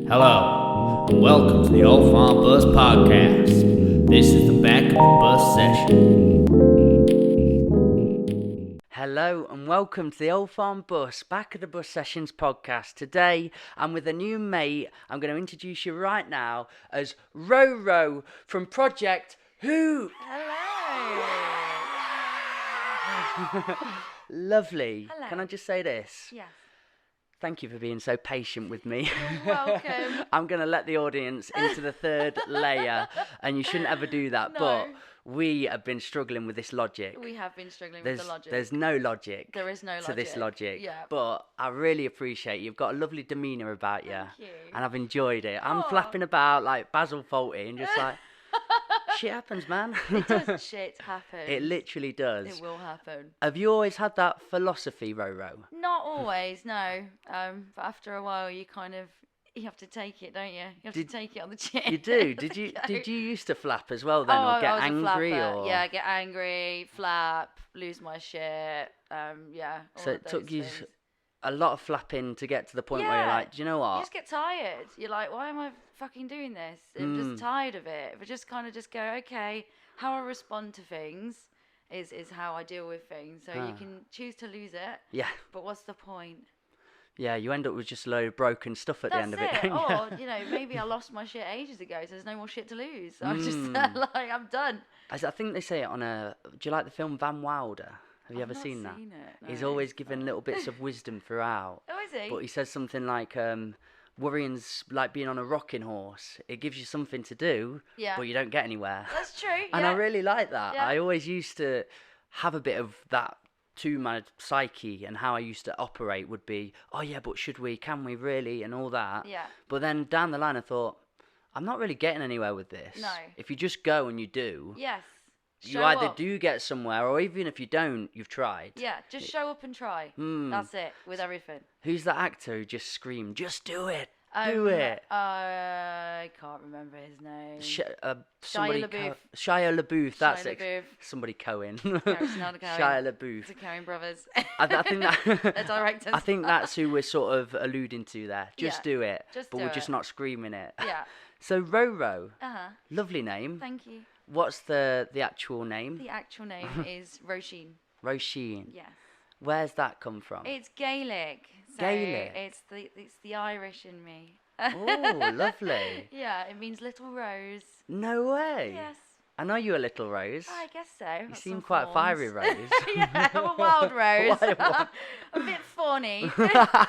Hello, and welcome to the Old Farm Bus Podcast. This is the back of the bus session. Hello and welcome to the Old Farm Bus, Back of the Bus Sessions podcast. Today I'm with a new mate. I'm going to introduce you right now as RoRo from Project Hoops. Hello. Lovely. Hello. Can I just say this? Yes. Thank you for being so patient with me. You're welcome. I'm going to let the audience into the third layer, and you shouldn't ever do that, No. but we have been struggling with this logic. We have been struggling with the logic. There's no logic. There is no to this logic. Yeah. But I really appreciate you've got a lovely demeanour about you. Thank you. And I've enjoyed it. I'm Aw. flapping about like Basil Fawlty and just like, shit happens, man. It does shit happen. It literally does. It will happen. Have you always had that philosophy, RoRo? Not always, no. But after a while, you have to take it, don't you? You have to take it on the chin. You do. Did you used to flap as well then, or get I was angry, a flapper. or? Yeah, get angry, flap, lose my shit. Yeah. So all it of took those you things. a lot of flapping to get to the point where you're Yeah. like, do you know what? You just get tired. You're like, why am I fucking doing this? I'm just tired of it. If I just kind of just go, okay, how I respond to things is how I deal with things. So you can choose to lose it, Yeah. but what's the point? Yeah, you end up with just a load of broken stuff at the end of it. That's it. don't you? Or, maybe I lost my shit ages ago, so there's no more shit to lose. I'm just like, I'm done. I think they say it on a. Do you like the film Van Wilder? Have you ever I've not seen that? it, He's no. always given little bits of wisdom throughout. Oh, is he? But he says something like, worrying's like being on a rocking horse. It gives you something to do, Yeah. but you don't get anywhere. That's true. And yeah. I really like that. Yeah. I always used to have a bit of that to my psyche, and how I used to operate would be, oh yeah, but should we, can we really, and all that. Yeah. But then down the line I thought, I'm not really getting anywhere with this. No. If you just go and you do, Yes. you Show either up. do get somewhere, or even if you don't, you've tried. Yeah, just show up and try. That's it, with everything. Who's that actor who just screamed, just do it, do it? I can't remember his name. Somebody LaBeouf. Shia LaBeouf, that's Shia it. LaBeouf. Somebody Cohen. it's not a Cohen. Shia LaBeouf. The Coen brothers. I think that The directors. I think that's who we're sort of alluding to there. Just Yeah, do it, just but do we're it. just not screaming it. Yeah. So RoRo, Uh-huh. lovely name. Thank you. What's the actual name? The actual name is Roisin. Roisin. Yes. Where's that come from? It's Gaelic. So Gaelic? It's the Irish in me. Oh, lovely. Yeah, it means little rose. No way. Yes. I know you're a little rose. I guess so. You seem quite a fiery rose. Yeah, I'm a wild rose. Why a a bit fawny.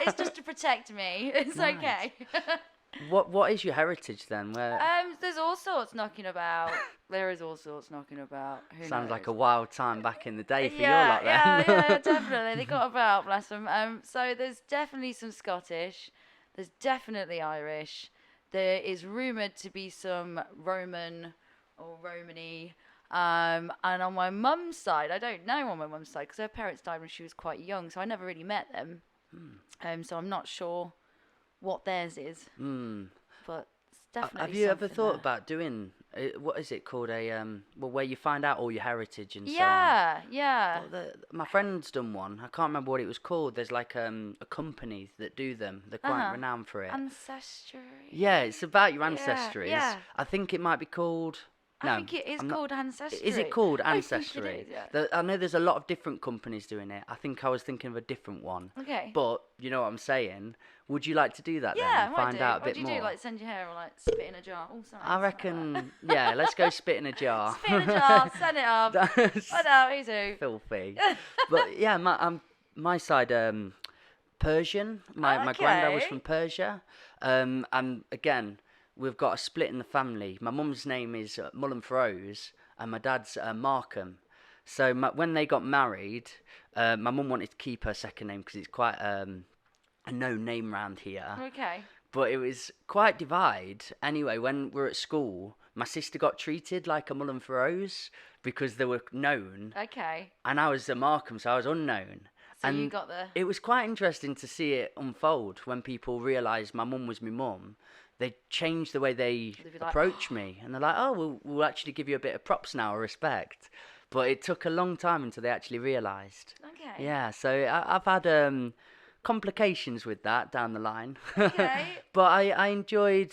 It's just to protect me. It's Nice. okay. What is your heritage then? Where There's all sorts knocking about. There is all sorts knocking about. Who sounds like a knows? wild time back in the day for yeah, your lot then. yeah, definitely. They got about, bless them. So there's definitely some Scottish. There's definitely Irish. There is rumoured to be some Roman or Romany. And on my mum's side, I don't know on my mum's side because her parents died when she was quite young, so I never really met them. So I'm not sure what theirs is. But it's definitely Have you ever something thought there. about doing what is it called, a where you find out all your heritage and so on? Yeah. Well, my friend's done one. I can't remember what it was called. There's like a company that do them. They're quite renowned for it. Ancestry. Yeah, it's about your ancestries. yeah. I think it might be called. No, I think it is I'm not- called Ancestry. Is it called I think it Ancestry? is, yeah. I know there's a lot of different companies doing it. I think I was thinking of a different one. Okay. But you know what I'm saying. Would you like to do that Yeah, then? I And might find do. out a What bit do you more. do? Like send your hair or like spit in a jar? Oh, sorry. I reckon. Yeah, let's go spit in a jar. Spit in a jar, send it off. That's I know, who's who? filthy. But yeah, my side Persian. My granddad was Okay. from Persia. And again, we've got a split in the family. My mum's name is Mullen Feroz, and my dad's Markham. So when they got married, my mum wanted to keep her second name because it's quite a known name round here. Okay. But it was quite divide. Anyway, when we were at school, my sister got treated like a Mullen Feroz because they were known, Okay. and I was a Markham, so I was unknown. So and you got the. it was quite interesting to see it unfold when people realised my mum was my mum. They changed the way they They'd be like, approach me, and they're like, "Oh, we'll actually give you a bit of props now, or respect." But it took a long time until they actually realised. Okay. Yeah, so I've had complications with that down the line. Okay. But I enjoyed,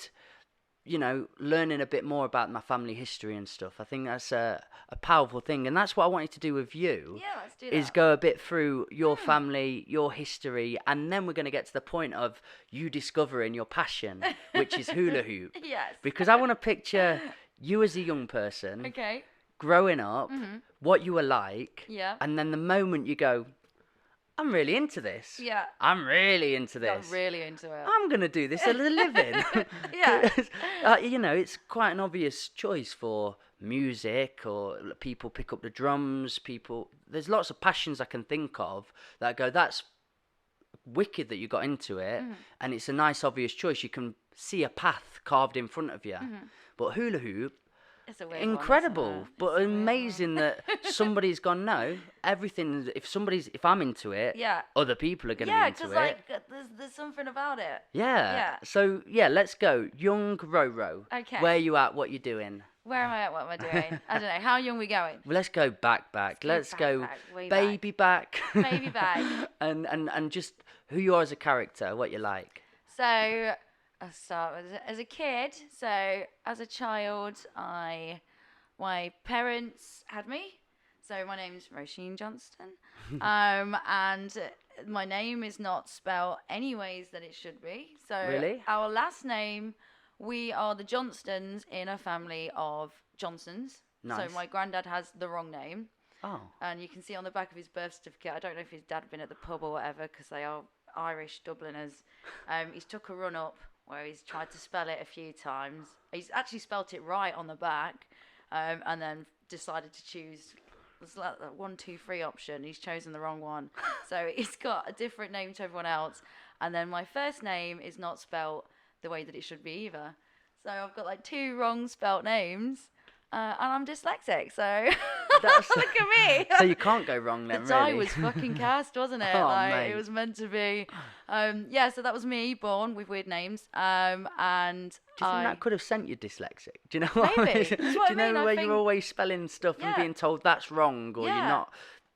learning a bit more about my family history and stuff. I think that's a powerful thing, and that's what I wanted to do with you. Yeah, let's do that. Is go a bit through your family, your history, and then we're going to get to the point of you discovering your passion, which is hula hoop. Yes. Because I want to picture you as a young person, Okay. growing up, what you were like, Yeah. and then the moment you go, I'm really into this. Yeah. I'm really into this. I'm really into it. I'm going to do this as a living. Yeah. 'Cause, it's quite an obvious choice for music, or people pick up the drums. There's lots of passions I can think of that go, that's wicked that you got into it, and it's a nice, obvious choice. You can see a path carved in front of you. But hula hoop, It's a weird incredible, one, isn't it? but It's a weird amazing that somebody's gone, no, everything, if I'm into it, Yeah. other people are going to Yeah, be into because it. like there's something about it. Yeah. Yeah. So, let's go. Young RoRo. Okay. Where you at? What you doing? Where am I at? What am I doing? I don't know. How young we going? Well, let's go back. Let's go way baby back. Baby back. and just who you are as a character, what you like. So I'll start with as a kid. So as a child, my parents had me. So my name's Roisin Johnston, and my name is not spelled any ways that it should be. So Really? our last name, we are the Johnstons in a family of Johnsons. Nice. So my granddad has the wrong name. Oh. And you can see on the back of his birth certificate, I don't know if his dad had been at the pub or whatever, because they are Irish Dubliners. He's took a run up where he's tried to spell it a few times. He's actually spelt it right on the back, and then decided to choose. It was like the 1, 2, 3 option. He's chosen the wrong one. So he's got a different name to everyone else. And then my first name is not spelt the way that it should be either. So I've got like 2 wrong spelt names. And I'm dyslexic, so look at me. So you can't go wrong then, The die really. was fucking cast, wasn't it? Oh, Like mate. it was meant to be. So that was me, born with weird names. And Do you think that could have sent you dyslexic? Do you know what Maybe. I mean? That's what Do you I mean, know I where think- you're always spelling stuff and Yeah. being told that's wrong, or Yeah.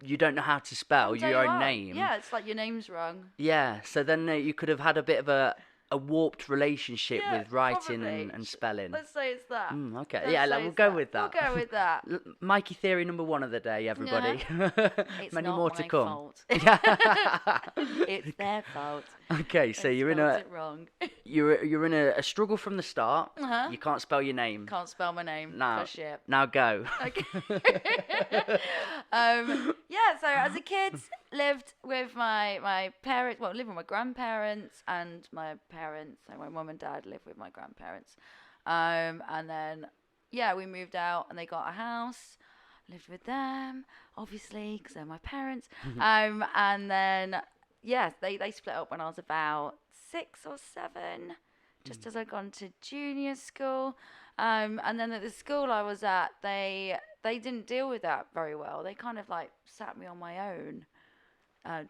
you don't know how to spell I'll tell your you own what, name? Yeah, it's like your name's wrong. Yeah, so then you could have had a bit of a warped relationship Yeah, with writing probably. and spelling. Let's say it's that. Okay, Let's yeah, say we'll it's go that. with that. We'll go with that. Mikey theory number 1 of the day, everybody. It's Many not more my to come. fault. Yeah. It's their fault. Okay, so They you're in spelled a it wrong. you're in a struggle from the start. Uh-huh. You can't spell your name. Can't spell my name. Now, For shit. now go. Okay. So as a kid, lived with my parents. Well, lived with my grandparents and my parents. So my mum and dad lived with my grandparents. And then, we moved out and they got a house. Lived with them, obviously, because they're my parents. And then, they split up when I was about 6 or 7, just as I'd gone to junior school. And then at the school I was at, they didn't deal with that very well. They kind of like sat me on my own.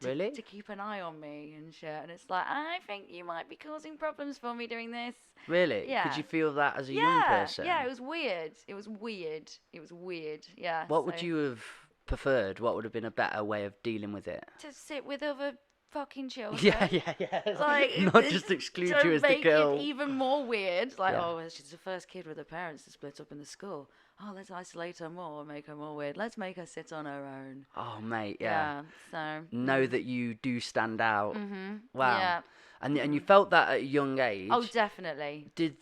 Really? To keep an eye on me and shit. And it's like, I think you might be causing problems for me doing this. Really? Yeah. Could you feel that as a young person? Yeah, it was weird. Yeah. What would you have preferred? What would have been a better way of dealing with it? To sit with other fucking children. Yeah. Like, Not just exclude to you as the make girl. it even more weird. Like, Yeah. she's the first kid with her parents to split up in the school. Oh, let's isolate her more and make her more weird. Let's make her sit on her own. Oh, mate, yeah. So. Know that you do stand out. Mhm. Wow. Yeah. And you felt that at a young age. Oh, definitely. Did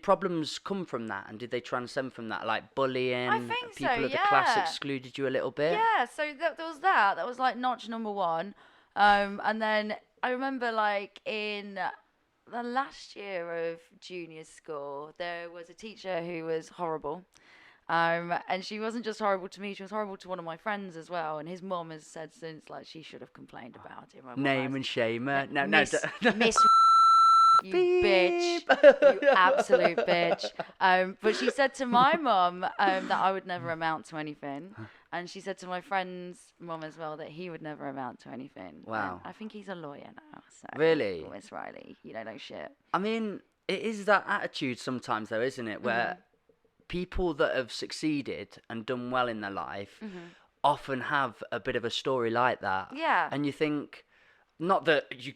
problems come from that, and did they transcend from that, like bullying? I think so, people of the class yeah. excluded you a little bit. Yeah, so there was that. That was like notch number 1. And then I remember like in the last year of junior school, there was a teacher who was horrible. And she wasn't just horrible to me, she was horrible to one of my friends as well. And his mum has said since, like, she should have complained about him. Name and shame her. No, Miss, no. Miss you Beep. bitch. You absolute bitch. But she said to my mum that I would never amount to anything. And she said to my friend's mum as well that he would never amount to anything. Wow. And I think he's a lawyer now. So Really? Miss Riley, you don't know shit. I mean, it is that attitude sometimes, though, isn't it? Where people that have succeeded and done well in their life often have a bit of a story like that. Yeah. And you think, not that you,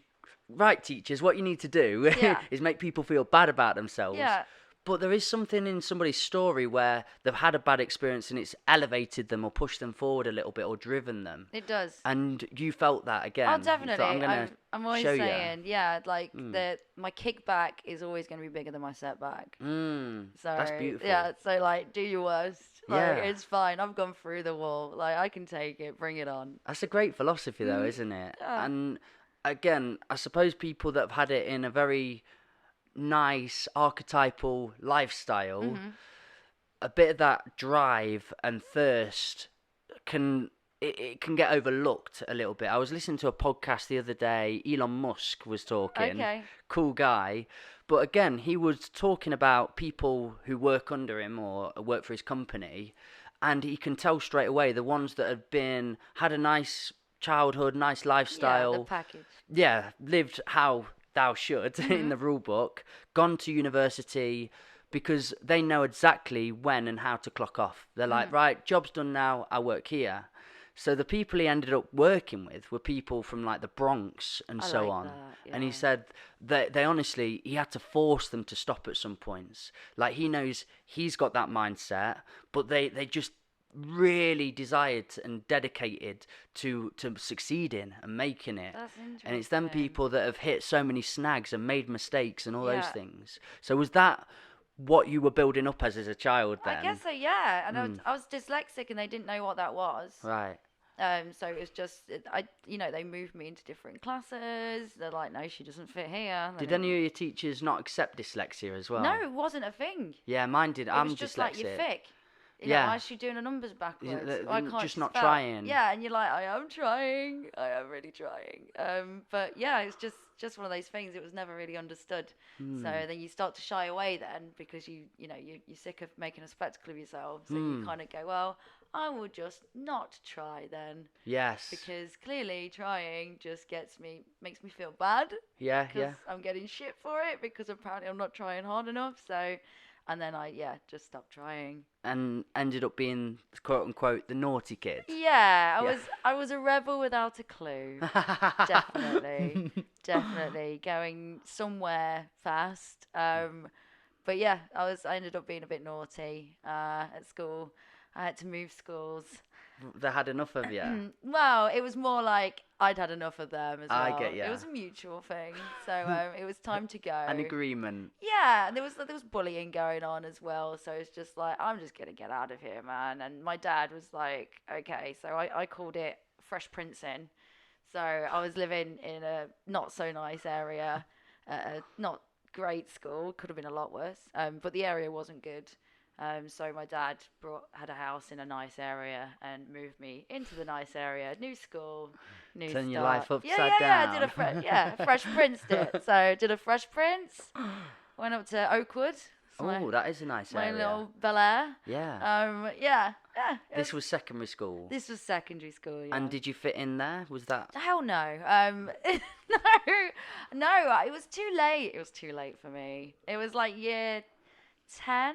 right, teachers, what you need to do Yeah. is make people feel bad about themselves. Yeah. But there is something in somebody's story where they've had a bad experience and it's elevated them or pushed them forward a little bit or driven them. It does. And you felt that again. Oh, You thought, definitely. I'm gonna I'm always show saying, yeah, like Mm. my kickback is always going to be bigger than my setback. So that's beautiful. Yeah, so like, do your worst. Like, Yeah. it's fine. I've gone through the wall. Like, I can take it. Bring it on. That's a great philosophy, though, isn't it? Yeah. And again, I suppose people that have had it in a very nice archetypal lifestyle, a bit of that drive and thirst it can get overlooked a little bit. I was listening to a podcast the other day. Elon Musk was talking. Okay. Cool guy. But again, he was talking about people who work under him or work for his company, and he can tell straight away the ones that have had a nice childhood, nice lifestyle. Yeah, the package. Yeah, lived how thou should in the rule book, gone to university, because they know exactly when and how to clock off. They're like, right, job's done now, I work here. So the people he ended up working with were people from like the Bronx and I so like on. that, And he yeah. said that they honestly, he had to force them to stop at some points. Like he knows he's got that mindset, but they just really desired and dedicated to succeeding and making it. That's And it's them interesting. people that have hit so many snags and made mistakes and all those Yeah. things. So was that what you were building up as a child then? I guess so, yeah. And I was dyslexic and they didn't know what that was. Right. So it was just, they moved me into different classes. They're like, no, she doesn't fit here. Did any of your teachers not accept dyslexia as well? No, it wasn't a thing. Yeah, mine did. It I'm was just dyslexic. like you're thick. Yeah. Why is she doing the numbers backwards? they're I can't just not spell. trying. Yeah, and you're like, I am trying. I am really trying. But yeah, it's just one of those things. It was never really understood. So then you start to shy away then because you're sick of making a spectacle of yourself. So you kind of go, well, I will just not try then. Yes. Because clearly trying just makes me feel bad. Yeah, Because yeah. I'm getting shit for it because apparently I'm not trying hard enough. So, and then I just stopped trying. And ended up being quote unquote the naughty kid. Yeah, Yeah. I was a rebel without a clue. Definitely going somewhere fast. But yeah, I ended up being a bit naughty at school. I had to move schools. They had enough of you. Well, it was more like I'd had enough of them as well. I get ya. It was a mutual thing. So it was time to go. An agreement. Yeah, and there was bullying going on as well. So it's just like, I'm just gonna get out of here, man. And my dad was like, okay. So I called it Fresh Princing. So I was living in a not so nice area, not great school. Could have been a lot worse. But the area wasn't good. So my dad had a house in a nice area and moved me into the nice area. New school, new Turn start. your life upside Yeah, down. I did Fresh Prince it. So did a Fresh Prince. Went up to Oakwood. Oh, that is a nice my area. little Bel Air. Yeah. Yeah. This was secondary school. This was secondary school. Yeah. And did you fit in there? Was that? Hell no. No. It was too late. It was too late for me. It was like year 10.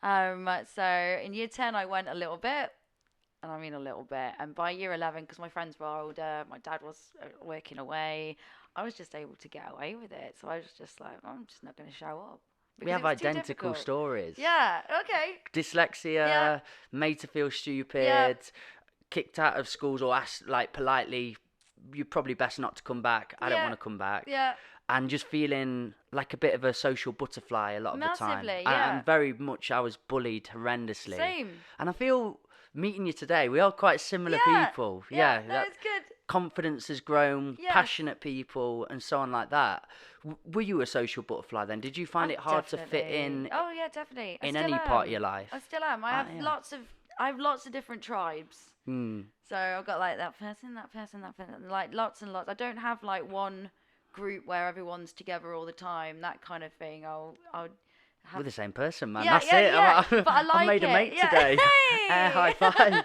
So in year 10 I went a little bit, and I mean a little bit, and by year 11, because my friends were older, my dad was working away, I was just able to get away with it. So I was just like, I'm just not going to show up. We have Because it was too identical difficult. stories. Yeah, okay. Dyslexia, Yeah. made to feel stupid, Yeah. kicked out of schools or asked like politely, you're probably best not to come back. I don't Yeah. want to come back. Yeah. And just feeling like a bit of a social butterfly a lot of the time. Massively, And- yeah. And very much I was bullied horrendously. Same. And I feel meeting you today, we are quite similar Yeah. people. Yeah, no, that it's good. confidence has grown, Yes. passionate people and so on like that. Were you a social butterfly then? Did you find Oh, it hard to fit definitely. in Oh yeah, definitely. I in still any part of am. your life? I still am. I have yeah. lots of different tribes. Hmm. So I've got like that person, like lots and lots. I don't have like one group where everyone's together all the time, that kind of thing. I'll have. We're the same person, man. Yeah, That's yeah, it. yeah. But I I like made a it. mate Yeah. today. Hey! High five.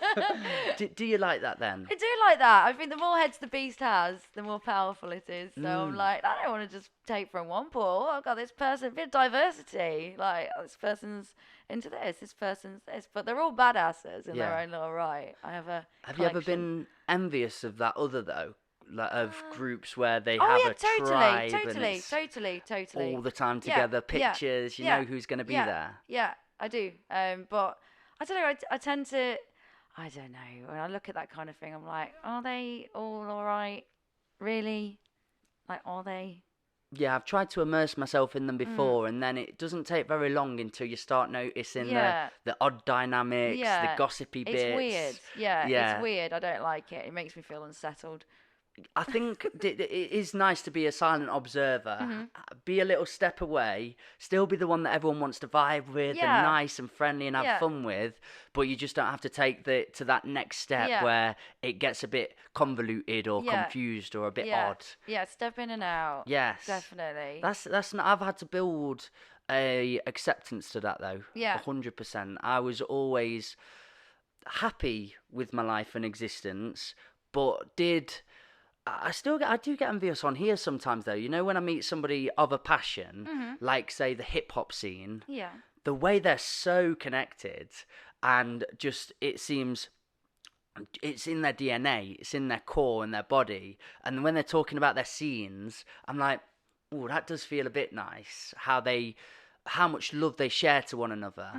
do you like that then? I do like that. I think the more heads the beast has, the more powerful it is. So Mm. I'm like, I don't want to just take from one pool. I've got this person, a bit of diversity. Like, oh, this person's into this person's this. But they're all badasses in their Yeah. own little right. I have a Have you ever collection. been envious of that other though? of groups where they Oh have yeah, a tribe and it's totally. all the time Yeah, together, yeah, pictures, you yeah, know who's going to be yeah, there. Yeah, I do. But I don't know. I tend to. I don't know. When I look at that kind of thing, I'm like, are they all alright? Really? Like, are they? Yeah, I've tried to immerse myself in them before, and then it doesn't take very long until you start noticing Yeah. the odd dynamics, the Yeah. gossipy It's bits. weird. Yeah, Yeah. it's weird. I don't like it. It makes me feel unsettled. I think it is nice to be a silent observer, be a little step away, still be the one that everyone wants to vibe with and Yeah. nice and friendly and have Yeah. fun with, but you just don't have to take to that next step Yeah. where it gets a bit convoluted or Yeah. confused or a bit Yeah. odd. Yeah, step in and out. Yes. Definitely. That's not, I've had to build a acceptance to that though. Yeah. 100%. I was always happy with my life and existence, but I do get envious on here sometimes though. You know, when I meet somebody of a passion, like say the hip hop scene, Yeah. the way they're so connected and just it seems it's in their DNA, it's in their core and their body. And when they're talking about their scenes, I'm like, oh, that does feel a bit nice. How much love they share to one another.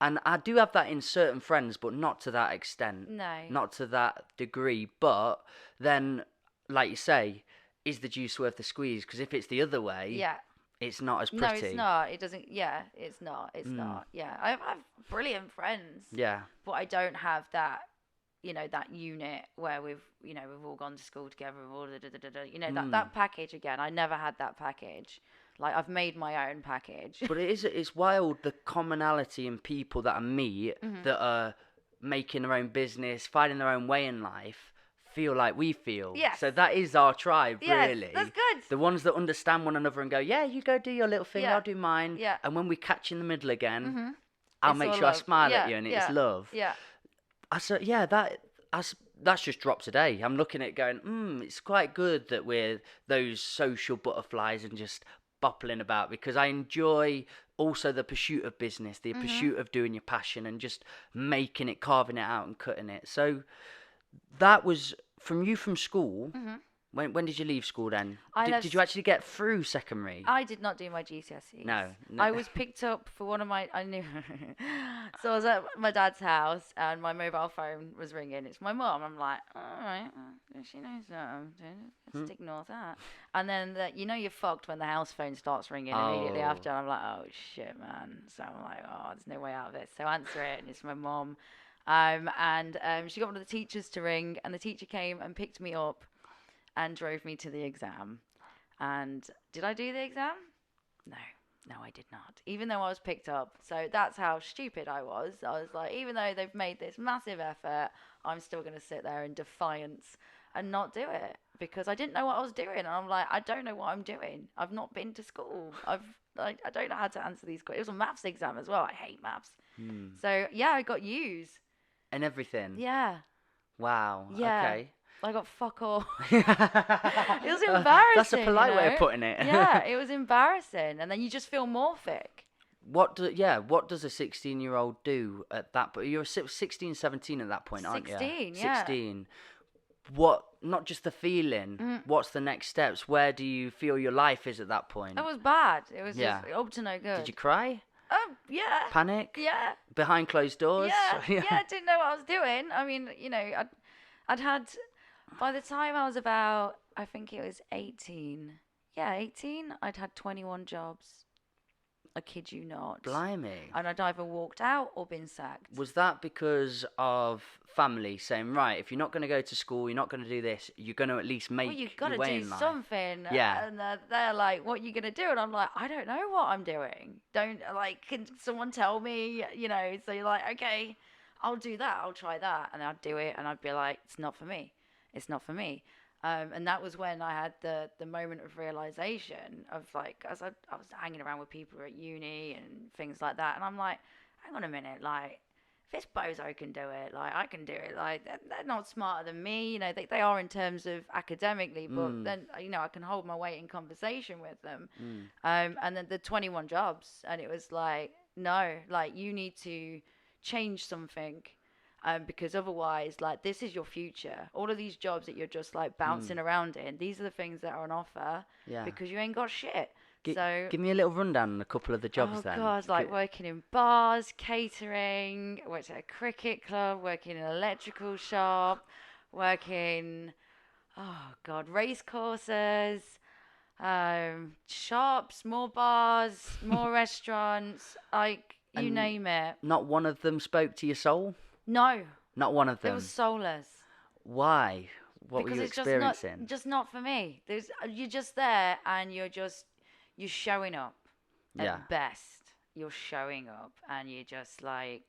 And I do have that in certain friends, but not to that extent. No. Not to that degree. But then, like you say, is the juice worth the squeeze? Because if it's the other way, Yeah. it's not as No, pretty. it's not. It doesn't. Yeah, it's not. It's not. Yeah, I have brilliant friends. Yeah. But I don't have that. That unit where we've all gone to school together. That package again. I never had that package. Like I've made my own package. But it's wild the commonality in people that I meet that are making their own business, finding their own way in life, feel like we feel. Yes. So that is our tribe, Yes, really. that's good. The ones that understand one another and go, yeah, you go do your little thing, Yeah. I'll do mine. Yeah. And when we catch in the middle again, I'll It's make all sure I love. smile Yeah, at you and yeah, it's love. Yeah. I said, yeah, that's just dropped today. I'm looking at it going, it's quite good that we're those social butterflies and just boppling about, because I enjoy also the pursuit of business, the pursuit of doing your passion and just making it, carving it out and cutting it. So that was from school. When did you leave school then? Did you actually get through secondary? I did not do my GCSEs. No. I was picked up for one of my. I knew. So I was at my dad's house and my mobile phone was ringing. It's my mum. I'm like, all right, she knows that I'm doing it. Just ignore that. And then you're fucked when the house phone starts ringing immediately after. And I'm like, oh shit, man. So I'm like, oh, there's no way out of this. So I answer it, and it's my mum. And she got one of the teachers to ring, and the teacher came and picked me up and drove me to the exam. And did I do the exam? No, I did not. Even though I was picked up. So that's how stupid I was. I was like, even though they've made this massive effort, I'm still going to sit there in defiance and not do it because I didn't know what I was doing. And I'm like, I don't know what I'm doing. I've not been to school. I don't know how to answer these questions. It was a maths exam as well. I hate maths. So yeah, I got U's. And everything? Yeah. Wow. Yeah. Okay. I got fuck all. It was embarrassing. That's a polite way of putting it. Yeah, it was embarrassing. And then you just feel morphic. What does a 16-year-old do at that point? You're 16, 17 at that point, aren't you? 16, yeah. 16. What, not just the feeling, what's the next steps? Where do you feel your life is at that point? It was bad. It was just up to no good. Did you cry? Oh, yeah. Panic? Yeah. Behind closed doors? Yeah, I didn't know what I was doing. I mean, I'd had, by the time I was about, I think it was 18. Yeah, 18, I'd had 21 jobs. I kid you not. Blimey. And I'd either walked out or been sacked. Was that because of family saying, right, if you're not going to go to school, you're not going to do this, you're going to at least make you've got your to way do in life? something. Yeah. And they're like, what are you going to do? And I'm like, I don't know what I'm doing. Can someone tell me? So you're like, okay, I'll do that. I'll try that. And I'd do it. And I'd be like, it's not for me. It's not for me. And that was when I had the moment of realization of like, as I was hanging around with people at uni and things like that. And I'm like, hang on a minute, like, if this bozo can do it, like, I can do it. Like, they're not smarter than me. They are in terms of academically, but then, I can hold my weight in conversation with them. And then the 21 jobs. And it was like, no, like, you need to change something. Because otherwise, like, this is your future. All of these jobs that you're just like bouncing around in, these are the things that are on offer. Yeah. Because you ain't got shit. Give me a little rundown on a couple of the jobs then. Oh God, like working in bars, catering, worked at a cricket club, working in an electrical shop, working, oh God, race courses, shops, more bars, more restaurants, like you And name it. Not one of them spoke to your soul? No, Not one of it them? was soulless. Why? What Because were you it's experiencing? just not for me. You're just there and you're showing up at best. You're showing up and you're just like,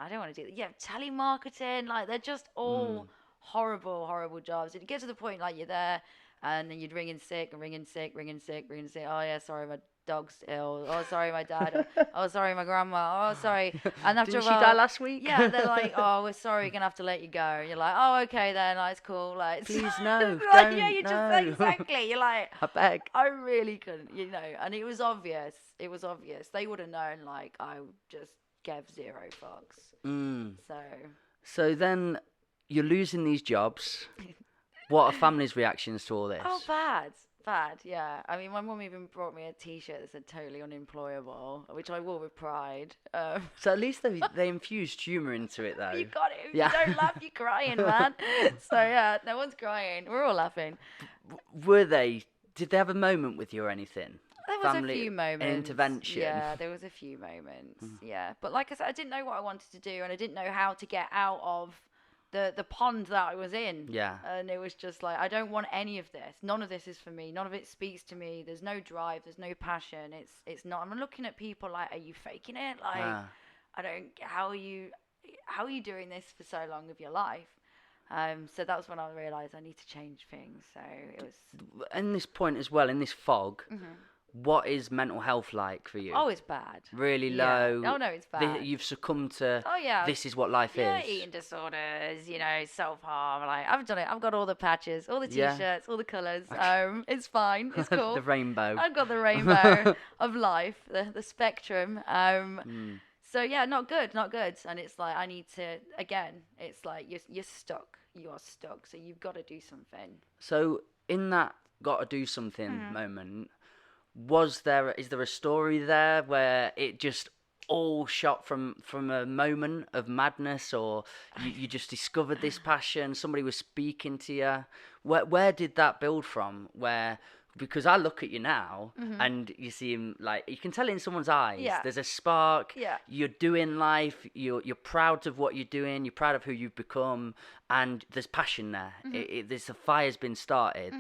I don't want to do that. Yeah, telemarketing, like they're just all horrible, horrible jobs. It gets to the point like you're there and then you'd ring in sick and ring in sick. Oh yeah, sorry, my dog's ill. Oh, sorry, my dad. Oh, sorry, my grandma. Oh, sorry. And after Didn't a she while, die last week? yeah, they're like, oh, we're sorry, we're gonna have to let you go. And you're like, oh, okay then, like, it's cool. Like, Please no, like, don't, yeah, you just no. exactly. You're like, I beg. I really couldn't, and it was obvious. It was obvious. They would have known, like, I just gave zero fucks. So then you're losing these jobs. What are family's reactions to all this? Oh, bad, yeah. I mean, my mum even brought me a T-shirt that said "totally unemployable," which I wore with pride. So at least they infused humour into it, though. You got it. If Yeah. you don't laugh, you're crying, man. So yeah, no one's crying. We're all laughing. Did they have a moment with you or anything? There was Family a few moments. intervention. Yeah, there was a few moments. Yeah, but like I said, I didn't know what I wanted to do, and I didn't know how to get out of the pond that I was in. Yeah. And it was just like, I don't want any of this. None of this is for me. None of it speaks to me. There's no drive. There's no passion. It's not. I'm looking at people like, are you faking it? Like, I don't. How are you doing this for so long of your life? So that was when I realised I need to change things. So it was. In this point as well, in this fog, what is mental health like for you? Oh, it's bad. Really Yeah. low. Oh no, it's bad. You've succumbed to. Oh yeah. This is what life Yeah, is. eating disorders, self-harm. Like, I've done it. I've got all the patches, all the Yeah. T-shirts, all the colours. It's fine. It's cool. The rainbow. I've got the rainbow of life, the spectrum. So yeah, not good. And it's like, I need to, again, it's like you're stuck. You are stuck. So you've got to do something. So in that got to do something moment, is there a story there where it just all shot from a moment of madness, or you just discovered this passion, somebody was speaking to you? Where did that build from? Because I look at you now and you seem like, you can tell it in someone's eyes. Yeah. There's a spark. Yeah. You're doing life. You're proud of what you're doing. You're proud of who you've become, and there's passion there. There's a fire's been started.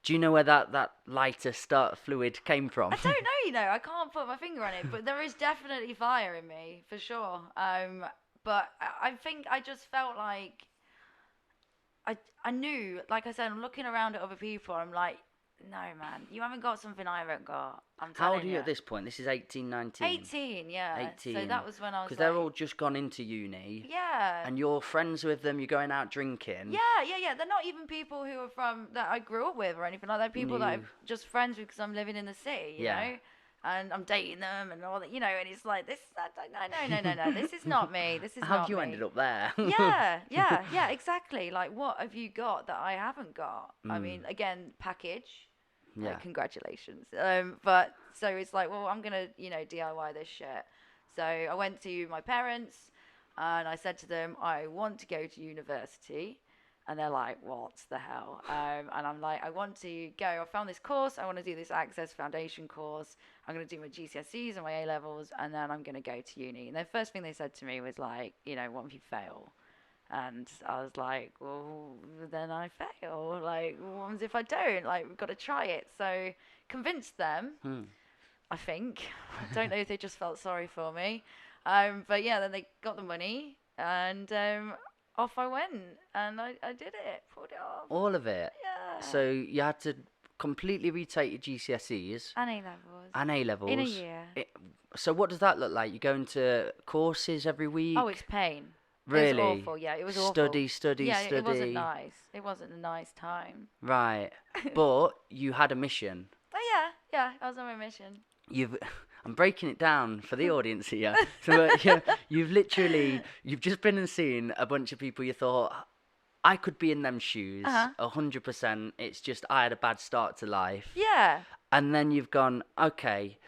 Do you know where that lighter start fluid came from? I don't know, I can't put my finger on it, but there is definitely fire in me, for sure. But I think I just felt like I knew, like I said, I'm looking around at other people, I'm like, no, man, you haven't got something I haven't got. I'm telling you. How old are you at this point? This is 18, 19? 18, yeah. 18. So that was when I was Because they're all just gone into uni. Yeah. And you're friends with them, you're going out drinking. Yeah. They're not even people who are that I grew up with or anything like that. People that I'm just friends with because I'm living in the city, you know? And I'm dating them and all that, and it's like, no, this is not me. This is How not have you me. ended up there? Yeah, exactly. Like, what have you got that I haven't got? I mean, again, package. Yeah. Congratulations. But so it's like, well, I'm gonna, DIY this shit. So I went to my parents and I said to them, I want to go to university. And they're like, what the hell? And I'm like, I want to go. I found this course. I want to do this Access Foundation course. I'm going to do my GCSEs and my A-levels, and then I'm going to go to uni. And the first thing they said to me was like, what if you fail? And I was like, well, then I fail. Like, what happens if I don't? Like, we've got to try it. So convinced them, I think. I don't know if they just felt sorry for me. But yeah, then they got the money, and off I went, and I did it, pulled it off. All of it? Yeah. So you had to completely retake your GCSEs. And A-levels. And A-levels. In a year. So what does that look like? You go into courses every week? Oh, it's pain. Really? It was awful, yeah, it was awful. Study. Yeah, it wasn't nice. It wasn't a nice time. Right. But you had a mission. Oh, yeah, I was on my mission. I'm breaking it down for the audience here. So you've just been and seen a bunch of people you thought, I could be in them shoes, 100%. It's just I had a bad start to life. Yeah. And then you've gone, okay,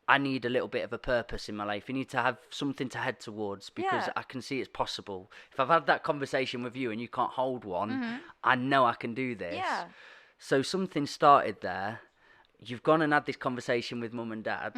I need a little bit of a purpose in my life. You need to have something to head towards because I can see it's possible. If I've had that conversation with you and you can't hold one, I know I can do this. Yeah. So something started there. You've gone and had this conversation with mum and dad.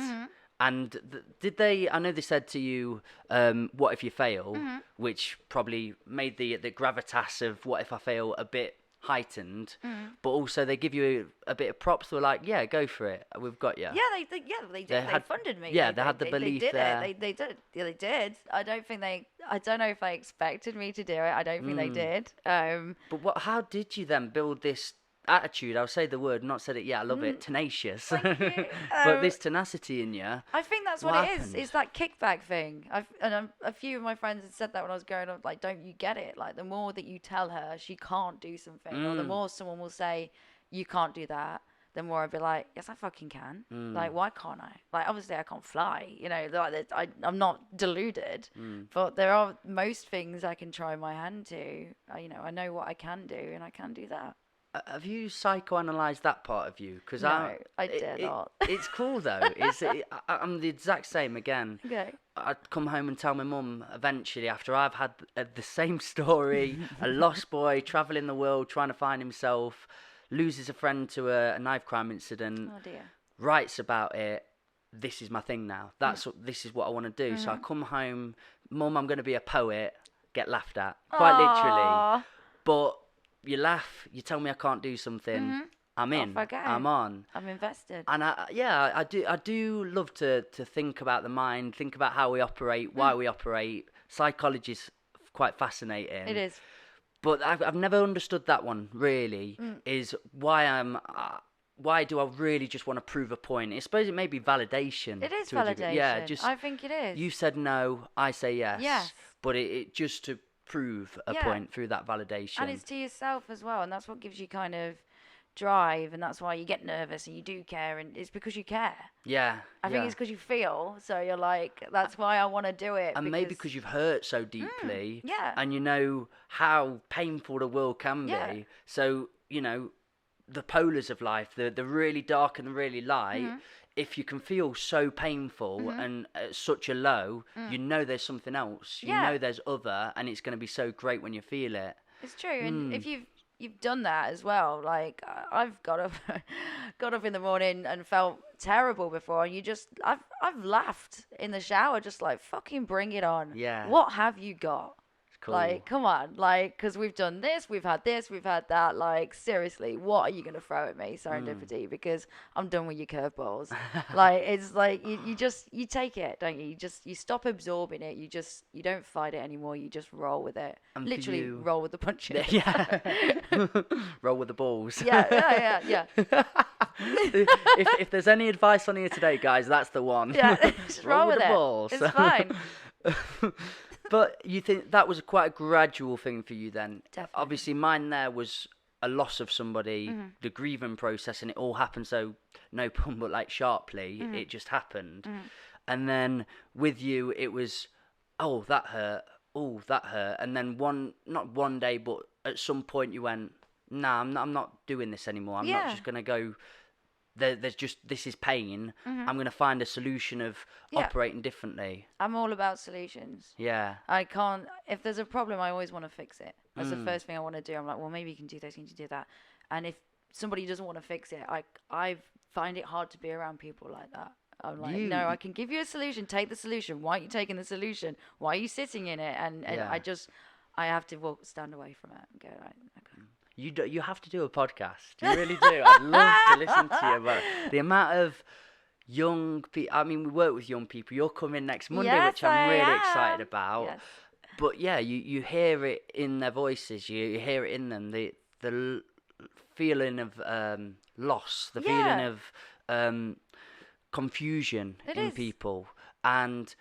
And did they, I know they said to you, what if you fail, which probably made the gravitas of what if I fail a bit heightened, but also they give you a bit of props. They were like, yeah, go for it. We've got you. Yeah, they did. They funded me. Yeah, they had the belief they did there. They did. Yeah, they did. I don't know if they expected me to do it. I don't think they did. But how did you then build this attitude? I'll say the word, not said it yet. I love it. Tenacious. Thank you. But this tenacity in you. I think that's what it is. It's that kickback thing. A few of my friends had said that when I was growing up. Like, don't you get it? Like, the more that you tell her she can't do something, or the more someone will say you can't do that, the more I'll be like, yes, I fucking can. Like, why can't I? Like, obviously I can't fly. You know, like I'm not deluded, but there are most things I can try my hand to. I know what I can do, and I can do that. Have you psychoanalyzed that part of you? Because no, I dare not. It's cool though. I'm the exact same again. Okay. I'd come home and tell my mum eventually after I've had the same story. A lost boy traveling the world trying to find himself, loses a friend to a knife crime incident. Oh dear. Writes about it. This is my thing now. This is what I want to do. So I come home, Mum, I'm going to be a poet. Get laughed at, quite literally. But you laugh, you tell me I can't do something, I'm in, I'm on. I'm invested. And I do love to think about the mind, think about how we operate, why we operate. Psychology is quite fascinating. It is. But I've never understood that one, really, is why do I really just want to prove a point? I suppose it may be validation. It is to a degree. validation. Yeah, I think it is. You said no, I say yes. Yes. But it just to prove a point through that validation. And it's to yourself as well, and that's what gives you kind of drive, and that's why you get nervous and you do care, and it's because you care. Yeah. I think it's because you feel, so you're like, that's why I want to do it. And maybe because you've hurt so deeply. Yeah. And you know how painful the world can be. So, the polars of life, the really dark and the really light, if you can feel so painful and at such a low, you know there's something else. You know there's other, and it's going to be so great when you feel it. It's true. And if you've done that as well, like I've got up in the morning and felt terrible before, and I've laughed in the shower, just like, fucking bring it on. Yeah. What have you got? Cool. Like, come on, like, because we've done this, we've had that. Like, seriously, what are you gonna throw at me, serendipity? Because I'm done with your curveballs. Like, it's like you take it, don't you? You stop absorbing it. You don't fight it anymore. You just roll with it. And literally roll with the punches. Yeah. Roll with the balls. Yeah. if there's any advice on here today, guys, that's the one. Yeah, just roll with the it. balls. It's fine. But you think that was quite a gradual thing for you then? Definitely. Obviously, mine there was a loss of somebody, the grieving process, and it all happened so, no pun, but like sharply, it just happened. And then with you, it was, oh, that hurt, and then not one day, but at some point you went, nah, I'm not doing this anymore. I'm not just going to go... There's just, this is pain. I'm going to find a solution of operating differently. I'm all about solutions. Yeah. I can't, if there's a problem, I always want to fix it. That's the first thing I want to do. I'm like, well, maybe you can do this, you can do that. And if somebody doesn't want to fix it, I find it hard to be around people like that. I'm like, no, I can give you a solution. Take the solution. Why are you taking the solution? Why are you sitting in it? And I have to stand away from it and go, right, okay. You have to do a podcast. You really do. I'd love to listen to you. But the amount of young people, I mean, we work with young people. You're coming next Monday, which I'm really excited about. Yes. But yeah, you hear it in their voices. You hear it in them. The feeling of loss, the feeling of confusion in people. And,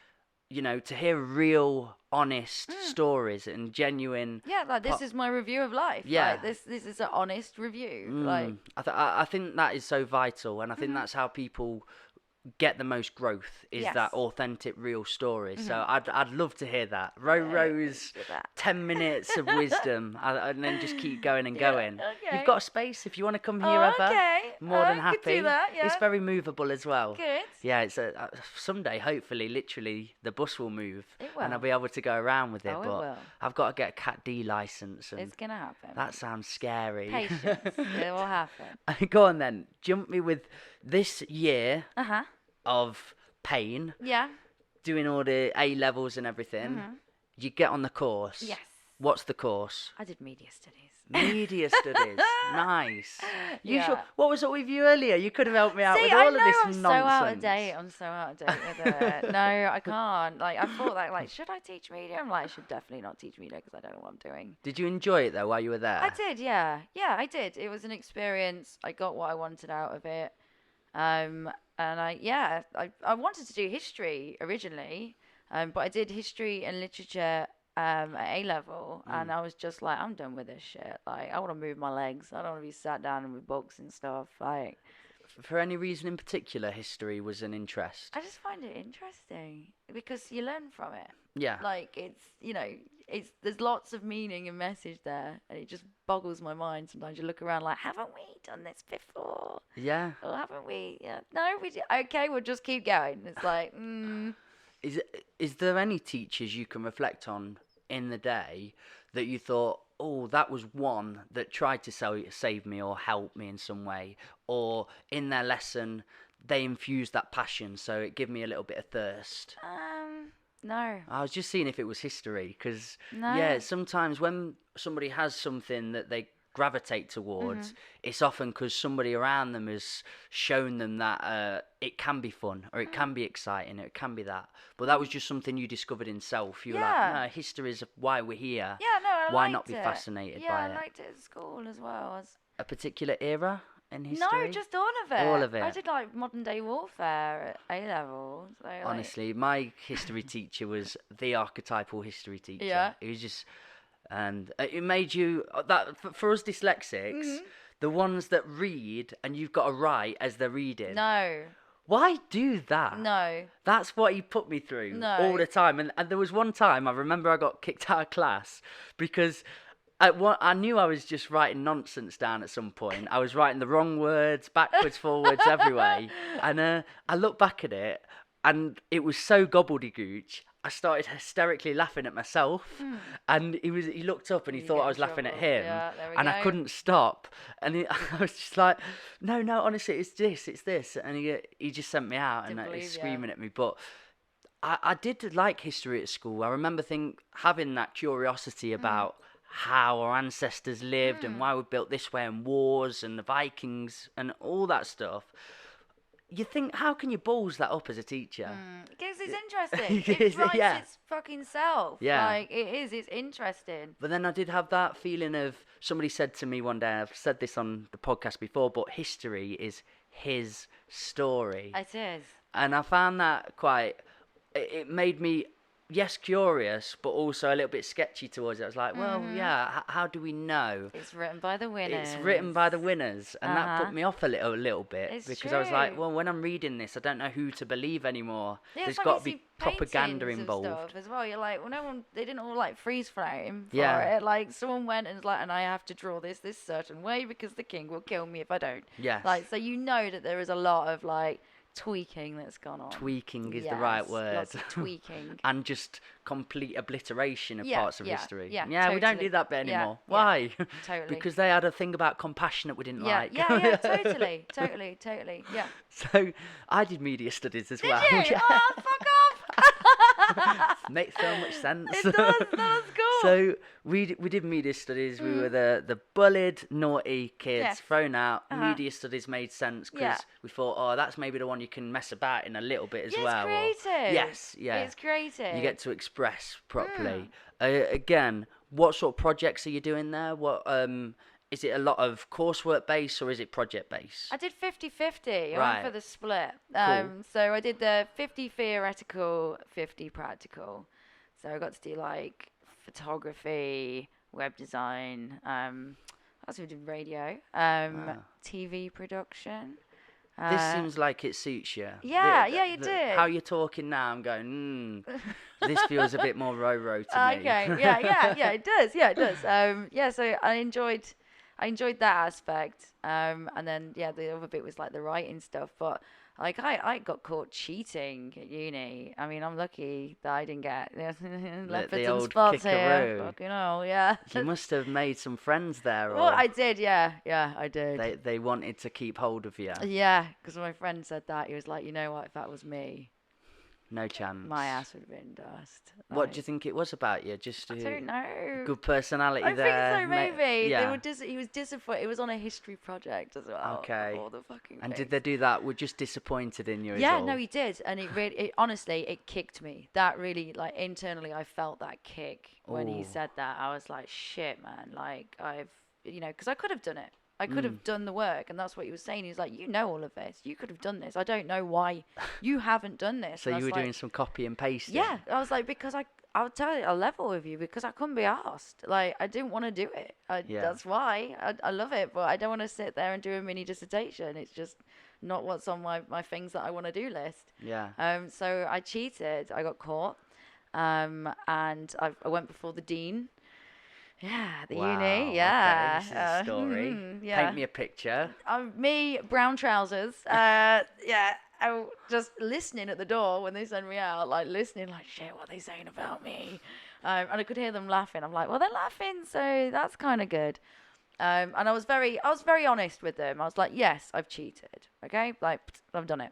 to hear real, honest stories and genuine... Yeah, like, this is my review of life. Yeah. Like, this is an honest review. Like, I think that is so vital, and I think that's how people get the most growth is Yes. that authentic, real story. So Mm-hmm. I'd love to hear that. RoRo's Look at that. 10 minutes of wisdom, and then just keep going and Yeah, going. okay. You've got a space if you want to come here Oh, ever. okay. More than I could happy. do that, yeah. It's very movable as well. Good. Yeah, it's someday, hopefully, literally, the bus will move It and I'll will. be able to go around with it. Oh, it but will. I've got to get a Cat D license, and It's gonna happen. that sounds scary. Patience. It will happen. Go on then, jump me with this year Uh-huh. of pain, Yeah. doing all the A levels and everything. You get on the course. Yes. What's the course? I did media studies. Media studies. Nice. Yeah. What was up with you earlier? You could have helped me out See, with I all know of this I'm nonsense. so out of date. I'm so out of date with it. No, I can't. Like, I thought that, like, should I teach media? I'm like, I should definitely not teach media because I don't know what I'm doing. Did you enjoy it though while you were there? I did, yeah. Yeah, I did. It was an experience. I got what I wanted out of it. And I wanted to do history originally, but I did history and literature at A level, and I was just like, I'm done with this shit. Like, I want to move my legs. I don't want to be sat down with books and stuff. Like, For any reason in particular, history was an interest. I just find it interesting because you learn from it. Yeah. Like, there's lots of meaning and message there, and it just boggles my mind. Sometimes you look around like, haven't we done this before? Yeah. Or haven't we? Yeah. No, we did. Okay, we'll just keep going. It's like, Is there any teachers you can reflect on in the day that you thought, oh, that was one that tried to save me or help me in some way, or in their lesson they infused that passion, so it gave me a little bit of thirst? No. I was just seeing if it was history, because No. yeah, sometimes when somebody has something that they gravitate towards, it's often because somebody around them has shown them that it can be fun, or it can be exciting, or it can be that. But that was just something you discovered in self. You were like, no, history is why we're here. Yeah, no, I Why liked not be it. fascinated Yeah, by I it? liked it at school as well. A particular era in history? No, just all of it. All of it. I did like modern day warfare at A level. So, like, Honestly, my history teacher was the archetypal history teacher. Yeah. It was just, and it made you that for us dyslexics, the ones that read and you've got to write as they're reading. No. Why do that? No. That's what he put me through No. all the time. And there was one time I remember I got kicked out of class because I knew I was just writing nonsense down at some point. I was writing the wrong words, backwards, forwards, everywhere. And I looked back at it, and it was so gobbledygooch. I started hysterically laughing at myself, and he looked up and he You thought get I in was laughing at trouble. him, Yeah, there we and I go. couldn't stop. And I was just like, no, honestly, it's this, and he just sent me out, Didn't and believe he's ya. screaming at me, but. I did like history at school. I remember having that curiosity about how our ancestors lived and why we built this way, and wars and the Vikings and all that stuff. You think, how can you balls that up as a teacher? Because it's interesting. It It is, writes yeah. its fucking self. Yeah. Like, it's interesting. But then I did have that feeling of, somebody said to me one day, I've said this on the podcast before, but history is his story. It is. And I found that it made me, yes, curious, but also a little bit sketchy towards it. I was like, well, yeah, how do we know? It's written by the winners. It's written by the winners, and that put me off a little bit, It's because I was like, true. well, when I'm reading this, I don't know who to believe anymore. Yeah, There's it's like got you to be see propaganda paintings involved. and stuff as well. You're like, well, they didn't all like freeze frame for Yeah. it. Like, someone went and was like, and I have to draw this certain way because the king will kill me if I don't. Yes. Like, so you know that there is a lot of like tweaking that's gone on. Tweaking is the right Yes, word. lots of tweaking. And just complete obliteration of Yeah, parts of yeah, history. yeah, we don't totally. do that bit Yeah, anymore. yeah, Why? totally. Because they had a thing about compassion that we didn't Yeah, like. yeah, totally. Yeah. So I did media studies as Did well. you? Yeah. Oh, fuck off! Makes so much sense. It does. That's cool. So we did media studies. We were the bullied, naughty kids Yes. thrown out. Media studies made sense because Yeah. we thought, oh, that's maybe the one you can mess about in a little bit as Yeah, well. it's creative. Yes, yeah. It's creative. You get to express properly. Again, what sort of projects are you doing there? What is it a lot of coursework based, or is it project based? I did 50-50. I Right. went for the split. Cool. So I did the 50 theoretical, 50 practical. So I got to do like photography, web design. I also did radio, TV production. This seems like it suits you. Yeah, you did. How you're talking now, I'm going, this feels a bit more RoRo to me. Okay, yeah, it does. Yeah, it does. So I enjoyed that aspect. And then the other bit was like the writing stuff. But like I got caught cheating at uni. I mean, I'm lucky that I didn't get leopards the and old spots here. kickaroo. Fucking hell, yeah. You must have made some friends there. Well, Or I did, yeah, I did. they wanted to keep hold of you. Yeah, because my friend said that. He was like, you know what, if that was me, No chance. my ass would have been dust. What do you think it was about you? Just I don't know. good personality I there. think so, maybe. Yeah. He was disappointed. It was on a history project as well. Okay. All the fucking And things. did they do that? We're just disappointed in you. Yeah, no, he did, and honestly, it kicked me. That really, like, internally, I felt that kick when he Ooh. said that. I was like, shit, man. Like, because I could have done it. I could have done the work, and that's what he was saying. He's like, you know all of this. You could have done this. I don't know why you haven't done this. So And I you was were like, doing some copy and pasting. yeah. I was like, because I'll tell you, I'll level with you because I couldn't be asked. Like, I didn't want to do it. Yeah. That's why I love it, but I don't want to sit there and do a mini dissertation. It's just not what's on my things that I want to do list. Yeah. So I cheated. I got caught. And I went before the dean. Yeah, the Wow, uni. Yeah. Okay, this is a story. Yeah. Paint me a picture. Me, brown trousers. I was just listening at the door when they sent me out, like listening, like, shit, what are they saying about me? And I could hear them laughing. I'm like, well, they're laughing, so that's kind of good. And I was very honest with them. I was like, yes, I've cheated. Okay, like I've done it.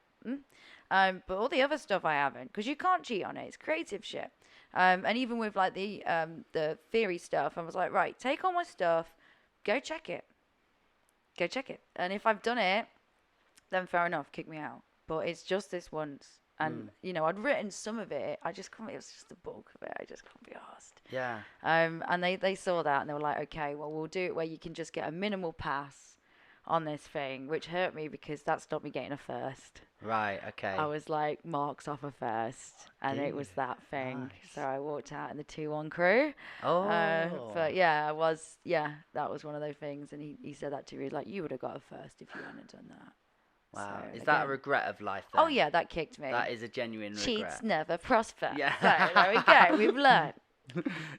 But all the other stuff I haven't, because you can't cheat on it. It's creative shit. And even with like the theory stuff, I was like, right, take all my stuff, go check it. And if I've done it, then fair enough, kick me out. But it's just this once. And, I'd written some of it. I just couldn't, it was just the bulk of it. I just couldn't be asked. Yeah. And they saw that and they were like, okay, well, we'll do it where you can just get a minimal pass on this thing, which hurt me because that stopped me getting a first. Right. Okay. I was like marks off a first, and it was that thing. Nice. So I walked out in the 2-1 crew. Oh. But yeah, that was one of those things. And he said that to me. He's like, you would have got a first if you hadn't done that. Wow. So, Is that a again- regret of life then? Oh yeah, that kicked me. That is a genuine regret. Cheats never prosper. Yeah. So there we go. We've learned.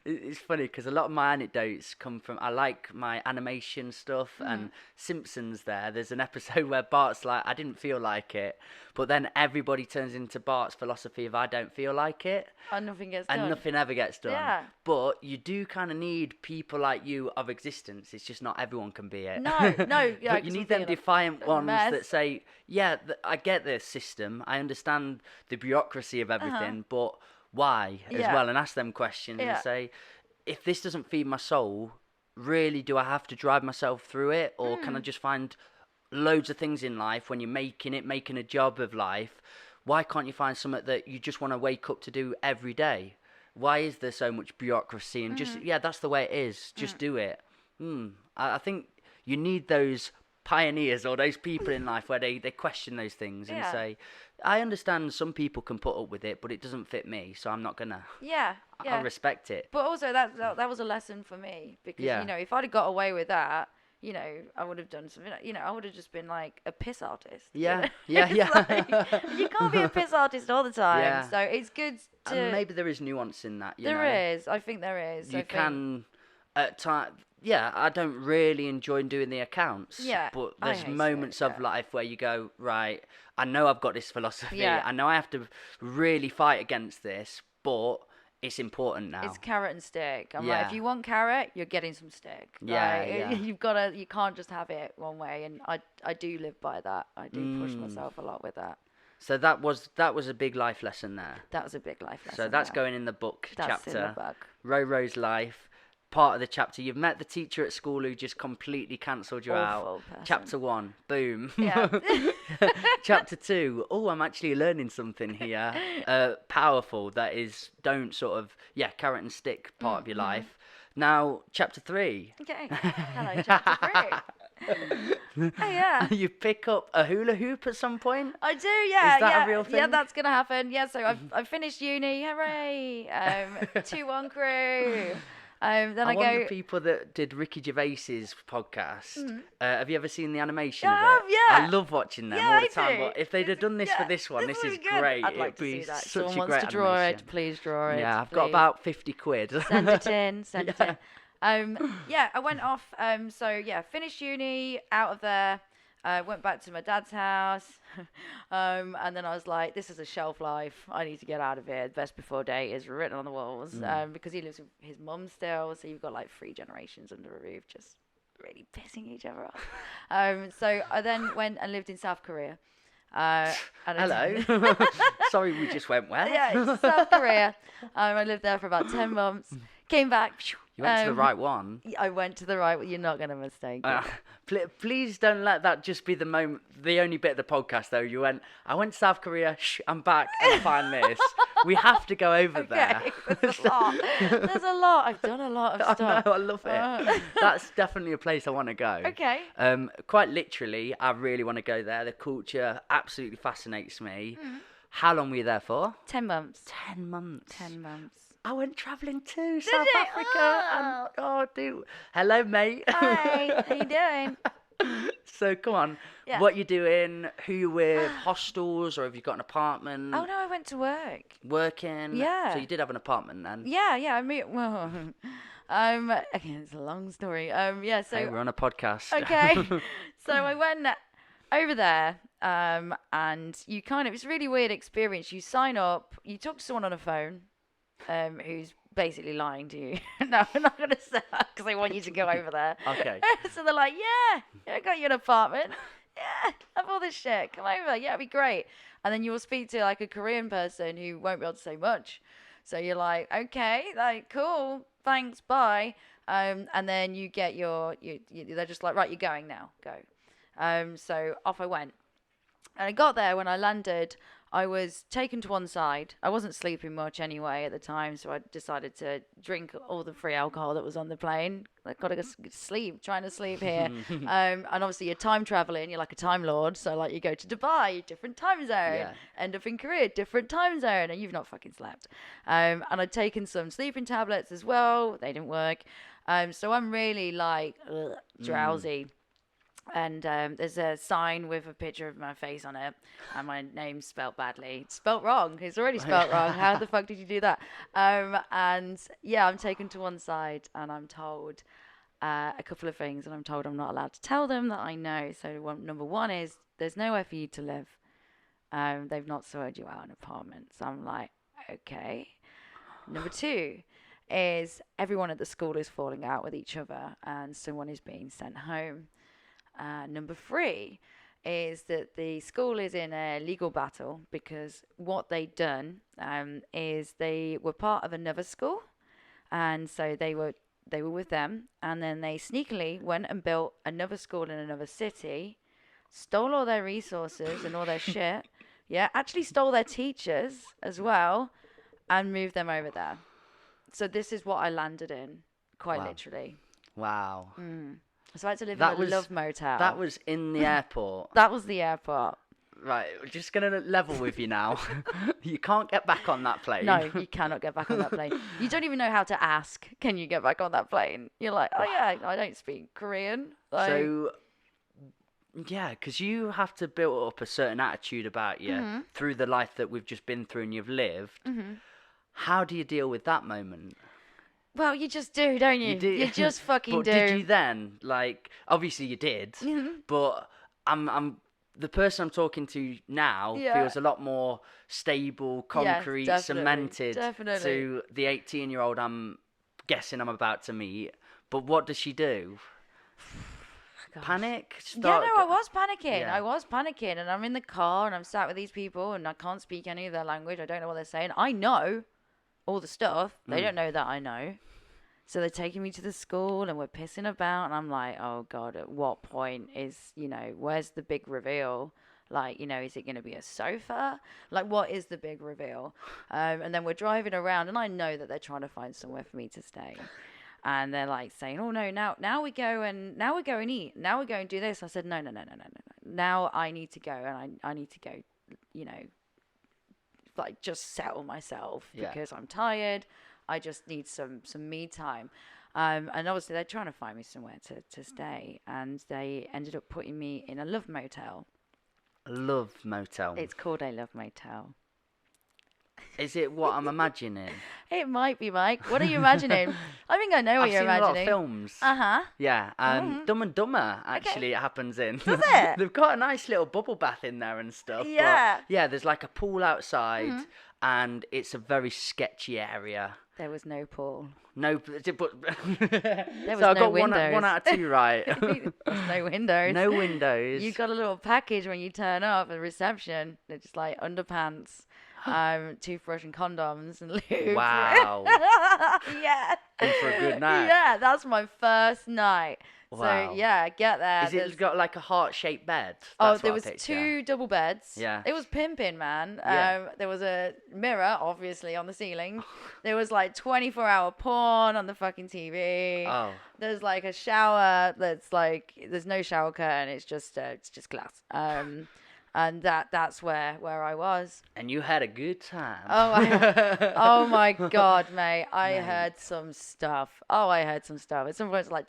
It's funny because a lot of my anecdotes come from, I like my animation stuff and Simpsons there's an episode where Bart's like, I didn't feel like it, but then everybody turns into Bart's philosophy of I don't feel like it, And nothing gets and done. nothing ever gets done. Yeah. But you do kind of need people like you of existence. It's just not everyone can be it. No, yeah. But you 'cause need we'd them be in a defiant ones mess. that say, yeah, I get this system, I understand the bureaucracy of everything, but why as Yeah. well, and ask them questions Yeah. and say, if this doesn't feed my soul, really do I have to drive myself through it, or can I just find loads of things in life when you're making a job of life? Why can't you find something that you just want to wake up to do every day? Why is there so much bureaucracy and just that's the way it is, just do it? I think you need those pioneers or those people in life where they question those things and Yeah. say, I understand some people can put up with it, but it doesn't fit me, so I'm not gonna. Yeah. I respect it. But also that was a lesson for me because Yeah. if I'd have got away with that, I would have done something. I would have just been like a piss artist. Yeah, yeah, It's yeah. like, you can't be a piss artist all the time. Yeah. So it's good to. And maybe there is nuance in that. There know? is. I think there is. You can at times. Yeah, I don't really enjoy doing the accounts. Yeah, But I there's hate it, moments of yeah. life where you go, right, I know I've got this philosophy. Yeah. I know I have to really fight against this, but it's important now. It's carrot and stick. I'm Yeah. like, if you want carrot, you're getting some stick. Yeah, Like, yeah. you can't just have it one way. And I do live by that. I do push myself a lot with that. So that was a big life lesson there. That was a big life lesson. So that's there. going in the book That's chapter. in the book. RoRo's life. Part of the chapter, you've met the teacher at school who just completely cancelled you Awful out. person. Chapter 1, boom. Yeah. Chapter 2, oh, I'm actually learning something here. Powerful, that is, don't sort of, carrot and stick part of your life. Now, chapter 3. Okay. Hello, chapter 3. Oh, yeah. You pick up a hula hoop at some point? I do, yeah. Is that a yeah, real Yeah, thing? that's going to happen. Yeah, so I've finished uni. Hooray. 2-1 crew. Then I want go. the people that did Ricky Gervais's podcast. Have you ever seen the animation Yeah, of I have, it? yeah. I love watching them Yeah, all the I time. do. But if they'd have done this for this one, this this would is be good. great. I'd like It'd to be see that. such Someone a wants great to draw animation. it. Please draw it. Yeah, I've please. got about 50 quid. Send it in. Send it in. Yeah, I went off. So yeah, finished uni, out of there. Went back to my dad's house. And then I was like, this is a shelf life. I need to get out of here. The best before date is written on the walls. Because he lives with his mum still. So you've got like 3 generations under a roof, just really pissing each other off. So I then went and lived in South Korea. And Hello. Sorry, we just went where? Yeah, South Korea. I lived there for about 10 months. Came back. You went to the right one. I went to the right one. You're not going to mistake it. Please don't let that just be the only bit of the podcast, though. You went, I went to South Korea, I'm back, and I find this. We have to go over there. There's a lot. There's a lot. I've done a lot of stuff. I know, I love it. That's definitely a place I want to go. Okay. Quite literally, I really want to go there. The culture absolutely fascinates me. How long were you there for? 10 months. 10 months. 10 months. I went travelling to South you? Africa. And, dude. Hello, mate. Hi. How you doing? So, come on. Yeah. What you doing? Who you with? Hostels? Or have you got an apartment? Oh, no, I went to work. Working? Yeah. So, you did have an apartment then? Yeah. I mean, well, again, it's a long story. Yeah, so. Hey, we're on a podcast. Okay. So I went over there, and it's a really weird experience. You sign up, you talk to someone on a phone, who's basically lying to you. No, I'm not going to say that because I want you to go over there. Okay. So they're like, yeah, I got you an apartment. Yeah, have all this shit. Come over. Yeah, it'd be great. And then you'll speak to like a Korean person who won't be able to say much. So you're like, okay, like, cool, thanks, bye. And then you get they're just like, right, you're going now, go. So off I went. And I got there. When I landed, I was taken to one side. I wasn't sleeping much anyway at the time, so I decided to drink all the free alcohol that was on the plane. I got to go sleep, trying to sleep here. And obviously you're time traveling, you're like a time lord. So like you go to Dubai, different time zone. Yeah. End up in Korea, different time zone, and you've not fucking slept. And I'd taken some sleeping tablets as well. They didn't work. So I'm really like drowsy. And there's a sign with a picture of my face on it, and my name's spelt badly. It's spelt wrong. It's already spelt wrong. How the fuck did you do that? And yeah, I'm taken to one side, and I'm told a couple of things, and I'm told I'm not allowed to tell them that I know. So number one is there's nowhere for you to live. They've not sorted you out an apartment. So I'm like, okay. Number two is everyone at the school is falling out with each other, and someone is being sent home. Number 3 is that the school is in a legal battle because what they'd done is they were part of another school, and so they were with them, and then they sneakily went and built another school in another city, stole all their resources and all their shit. Yeah, actually stole their teachers as well, and moved them over there. So this is what I landed in, quite literally. Wow. So I had to live in a love motel. That was in the airport. That was the airport. Right, we're just going to level with you now. You can't get back on that plane. No, you cannot get back on that plane. You don't even know how to ask, can you get back on that plane? You're like, oh yeah, I don't speak Korean. Like, so, yeah, because you have to build up a certain attitude about you through the life that we've just been through and you've lived. How do you deal with that moment? Well, you just do, don't you? You just fucking but do. Did you then, like, obviously you did, but I'm the person I'm talking to now feels a lot more stable, concrete, cemented to the 18-year-old I'm guessing I'm about to meet. But what does she do? Panic? I was panicking. Yeah. I was panicking, and I'm in the car, and I'm sat with these people, and I can't speak any of their language. I don't know what they're saying. I know all the stuff. They don't know that I know. So they're taking me to the school, and we're pissing about, and I'm like, oh God, at what point is, where's the big reveal? Like, is it going to be a sofa? Like, what is the big reveal? And then we're driving around, and I know that they're trying to find somewhere for me to stay. And they're like saying, oh no, now we go and eat. Now we go and do this. I said, no. Now I need to go, and I need to go, like just settle myself because I'm tired. I just need some me time. And obviously they're trying to find me somewhere to stay, and they ended up putting me in a love motel. Love motel. It's called a love motel. Is it what I'm imagining? It might be, Mike. What are you imagining? I think I know what I've you're seen imagining. a lot of films. Uh-huh. Yeah, Dumb and Dumber actually it happens in. Does it? They've got a nice little bubble bath in there and stuff. Yeah. But yeah, there's like a pool outside, and it's a very sketchy area. There was no pool. No, but There was so I no got windows. one out of 2 right. There's no windows. No windows. You got a little package when you turn up at reception. They're just like underpants, toothbrush and condoms and lube. Wow. Yeah. In for a good night. Yeah, that's my first night. Wow. So yeah, get there. Is it got like a heart-shaped bed? Oh, That's there what was I picture. 2 double beds. Yeah. It was pimping, man. Yeah. There was a mirror, obviously, on the ceiling. There was like 24-hour porn on the fucking TV. Oh. There's like a shower that's like, there's no shower curtain. It's just glass. And that's where I was. And you had a good time. Oh my God, mate. I heard some stuff. At some point, it's like,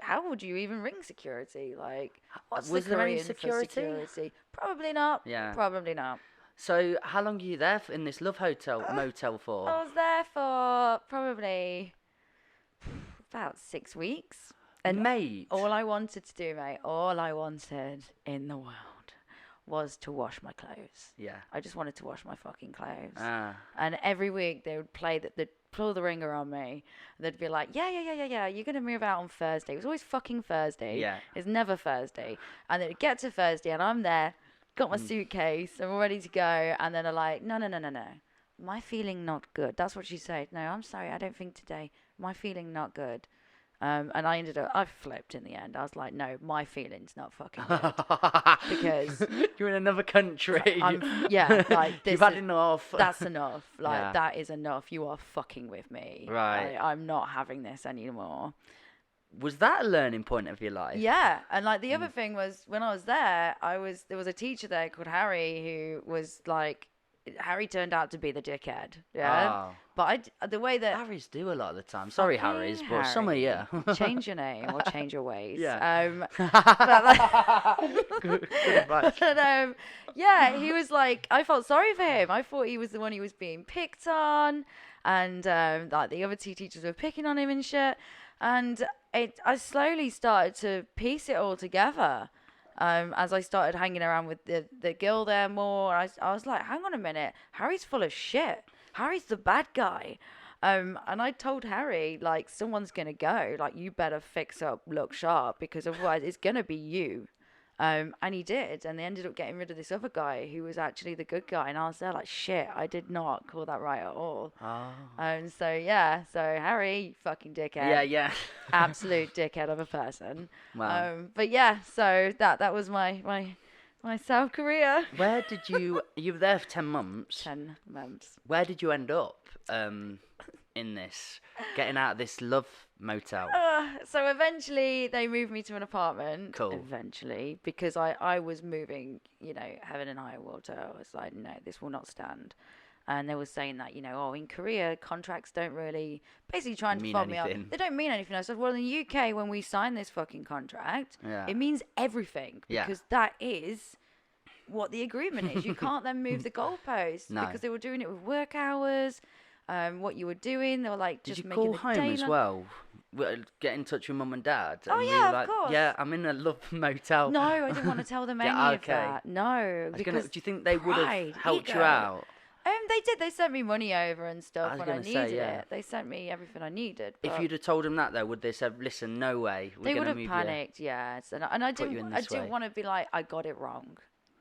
how would you even ring security? Like, what's Was the there any Korean for security? security? Probably not. Yeah. Probably not. So how long are you there in this love motel for? I was there for probably about 6 weeks. And Mate. all I wanted to do, mate, all I wanted in the world was to wash my clothes. Yeah. I just wanted to wash my fucking clothes. Ah. And every week they would they'd pull the ringer on me. They'd be like, yeah, you're going to move out on Thursday. It was always fucking Thursday. Yeah. It's never Thursday. And they'd get to Thursday and I'm there, got my suitcase, I'm all ready to go. And then they're like, no. My feeling not good. That's what she said. No, I'm sorry, I don't think today. My feeling not good. And I flipped in the end. I was like, no, my feeling's not fucking good. Because you're in another country. like this. You've had enough. That's enough. Like, Yeah. that is enough. You are fucking with me. Right. I'm not having this anymore. Was that a learning point of your life? Yeah. And like the other thing was when I was there, there was a teacher there called Harry who was like, Harry turned out to be the dickhead. Yeah. Oh. But the way that Harrys do a lot of the time. Sorry, Fucking Harrys, but some of you. change your name or change your ways. Yeah. Good advice. But, yeah, he was like, I felt sorry for him. I thought he was the one who was being picked on, and like the other 2 teachers were picking on him and shit. And I slowly started to piece it all together. As I started hanging around with the girl there more, I was like, hang on a minute, Harry's full of shit. Harry's the bad guy. And I told Harry, like, someone's going to go. Like, you better fix up, look sharp, because otherwise it's going to be you. And he did. And they ended up getting rid of this other guy who was actually the good guy. And I was there like, shit, I did not call that right at all. Oh. So, yeah. So, Harry, fucking dickhead. Yeah. Absolute dickhead of a person. Wow. But, yeah, so that was my South Korea. Where did you were there for 10 months. 10 months. Where did you end up in this, getting out of this love motel? So eventually they moved me to an apartment. Cool. Eventually, because I was moving, heaven and high water. I was like, no, this will not stand. And they were saying that, in Korea, contracts don't really, basically trying to fob me up. They don't mean anything. I said, well, in the UK, when we sign this fucking contract, it means everything. Because that is what the agreement is. You can't then move the goalposts. No. Because they were doing it with work hours, what you were doing. They were like, just Did you making call home day as long. well? Get in touch with mum and dad? Oh, and yeah, like, of course. Yeah, I'm in a love motel. No, I didn't want to tell them any of that. No. Do you think they would have helped you out? They did. They sent me money over and stuff when I gonna needed say, yeah. it. They sent me everything I needed. If you'd have told them that, though, would they said, listen, no way, we're they going would to have move panicked, yes. And I Put you in this way. didn't want to be like, I got it wrong.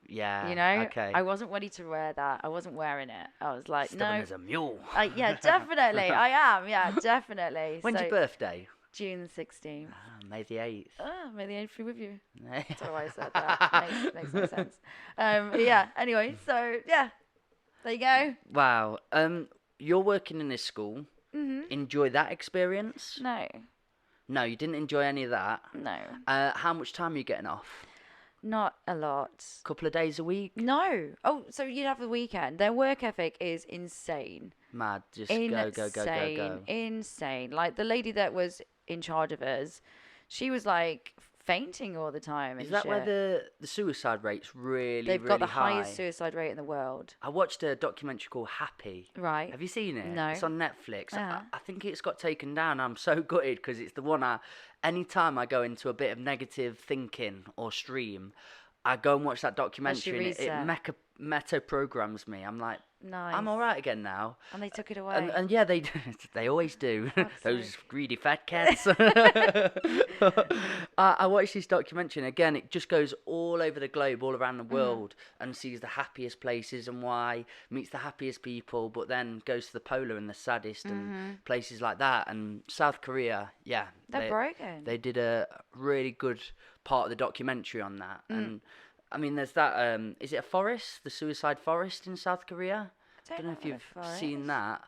you? Yeah, okay. I wasn't ready to wear that. I wasn't wearing it. I was like, Stubborn no. as a mule. Yeah, definitely. I am. Yeah, definitely. When's your birthday? June 16th. May the 8th. Oh, may the 8th be with you. That's why I said that. makes no sense. Yeah, anyway, so, yeah. There you go. Wow. You're working in this school. Mm-hmm. Enjoy that experience? No. No, you didn't enjoy any of that? No. How much time are you getting off? Not a lot. Couple of days a week? No. Oh, so you'd have the weekend. Their work ethic is insane. Mad. Just Insane. go. Insane. Like the lady that was in charge of us, she was like fainting all the time. Is And that shit. where the suicide rate's really, They've really got the high? highest suicide rate in the world. I watched a documentary called Happy. Right. Have you seen it? No. It's on Netflix. Uh-huh. I think it's got taken down. I'm so gutted because it's the one anytime I go into a bit of negative thinking or stream, I go and watch that documentary and it meta programs me. I'm like, Nice. I'm all right again now. And they took it away. And yeah, they always do. Those greedy fat cats. I watched this documentary, and again, it just goes all over the globe, all around the world, and sees the happiest places and why, meets the happiest people, but then goes to the polar and the saddest and places like that. And South Korea, yeah. They're broken. They did a really good part of the documentary on that. And I mean, there's that, is it a forest? The suicide forest in South Korea? I don't know if you've seen that.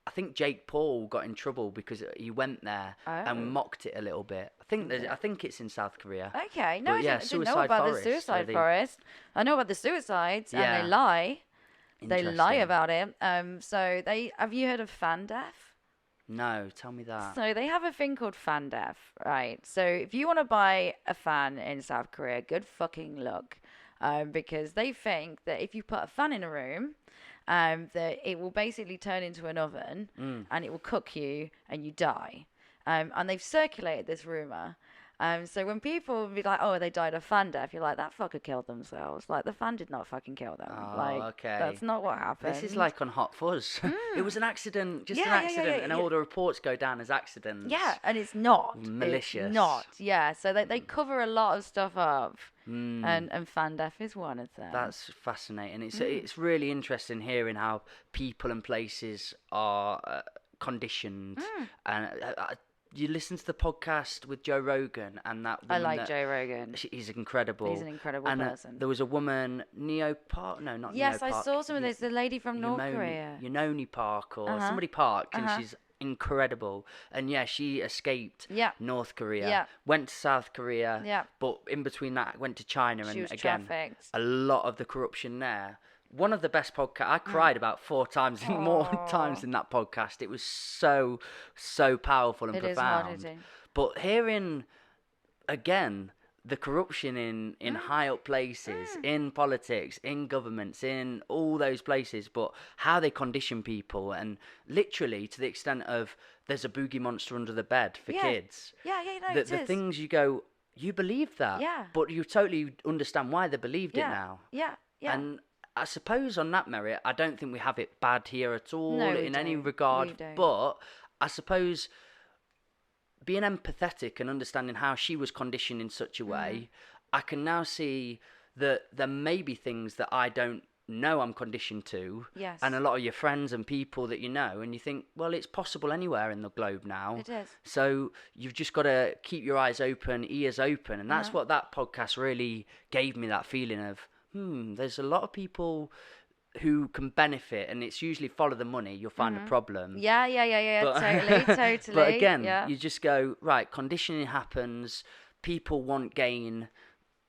I think Jake Paul got in trouble because he went there and mocked it a little bit. I think it's in South Korea. Okay, no, But I didn't know about the suicide forest. I know about the suicides, and they lie. They lie about it. So have you heard of Fanduff? No, tell me that. So they have a thing called Fanduff, right? So if you want to buy a fan in South Korea, good fucking luck, because they think that if you put a fan in a room, that it will basically turn into an oven and it will cook you and you die. And they've circulated this rumor. So when people be like, oh, they died of fan death, you're like, that fucker killed themselves. Like, the fan did not fucking kill them. Oh, like, okay. That's not what happened. This is like on Hot Fuzz. It was an accident, an accident, and all the reports go down as accidents. Yeah, and it's not. Malicious. It's not, yeah. So they cover a lot of stuff up. And fan death is one of them. That's fascinating. It's really interesting hearing how people and places are conditioned. And you listen to the podcast with Joe Rogan and that woman. I like Joe Rogan. He's incredible. He's an incredible person. There was a woman, Neo Park. No, not Neo Park. Yes, I saw some of this. The lady from North Korea. Yononi Park or somebody Park, and she's incredible. And yeah, she escaped North Korea, went to South Korea, but in between that went to China, and again, trafficked. A lot of the corruption there. One of the best podcasts. I cried about 4 times, more times in that podcast. It was so powerful and profound. Is hard, but hearing again the corruption in high up places, in politics, in governments, in all those places, but how they condition people, and literally to the extent of there's a boogie monster under the bed for kids. Yeah, no, the things you go, you believe that, but you totally understand why they believed it now. Yeah. And I suppose on that merit, I don't think we have it bad here at all in any regard. But I suppose being empathetic and understanding how she was conditioned in such a way, I can now see that there may be things that I don't know I'm conditioned to. Yes. And a lot of your friends and people that you know, and you think, well, it's possible anywhere in the globe now. It is. So you've just got to keep your eyes open, ears open. And that's what that podcast really gave me, that feeling of, there's a lot of people who can benefit, and it's usually follow the money, you'll find a problem. Yeah, But, totally. But again, you just go, right, conditioning happens, people want gain,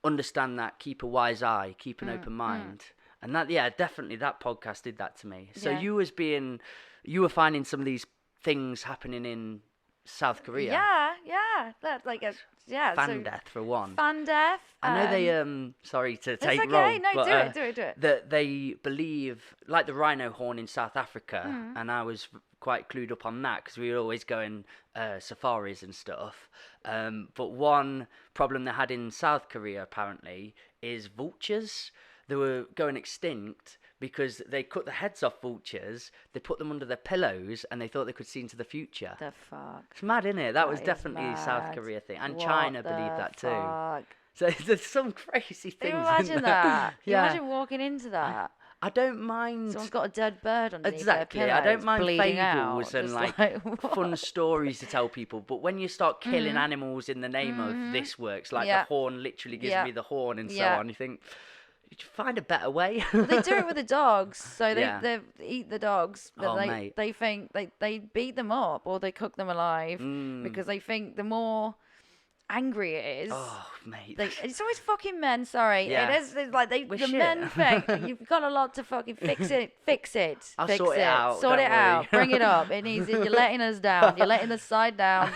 understand that, keep a wise eye, keep an open mind. And that, definitely that podcast did that to me. So you were finding some of these things happening in South Korea. Yeah. That's like Fan death for one. Fan death. I know they sorry to take it's okay. wrong, No, but, do it. That they believe, like the rhino horn in South Africa, and I was quite clued up on that because we were always going safaris and stuff. But one problem they had in South Korea apparently is vultures. They were going extinct because they cut the heads off vultures, they put them under their pillows, and they thought they could see into the future. The fuck? It's mad, isn't it? That was definitely a South Korea thing. And China believed that fuck? too. So there's some crazy things. Can you imagine that? Yeah. Imagine walking into that. I don't mind. Someone's got a dead bird underneath Exactly. their pillows, I don't mind bleeding fables out, and just fun stories to tell people. But when you start killing animals in the name of this works, like the horn literally gives me the horn and so on, you think, you should find a better way. Well, they do it with the dogs. So they eat the dogs, but mate. they think they beat them up or they cook them alive because they think the more angry it is. Oh, mate. It's always fucking men. Sorry, Yeah. it is. It's like the shit. men think you've got a lot to fucking fix it. I'll Fix sort it out, Sort don't it out. worry. Bring it up. It needs. You're letting us down. You're letting the side down.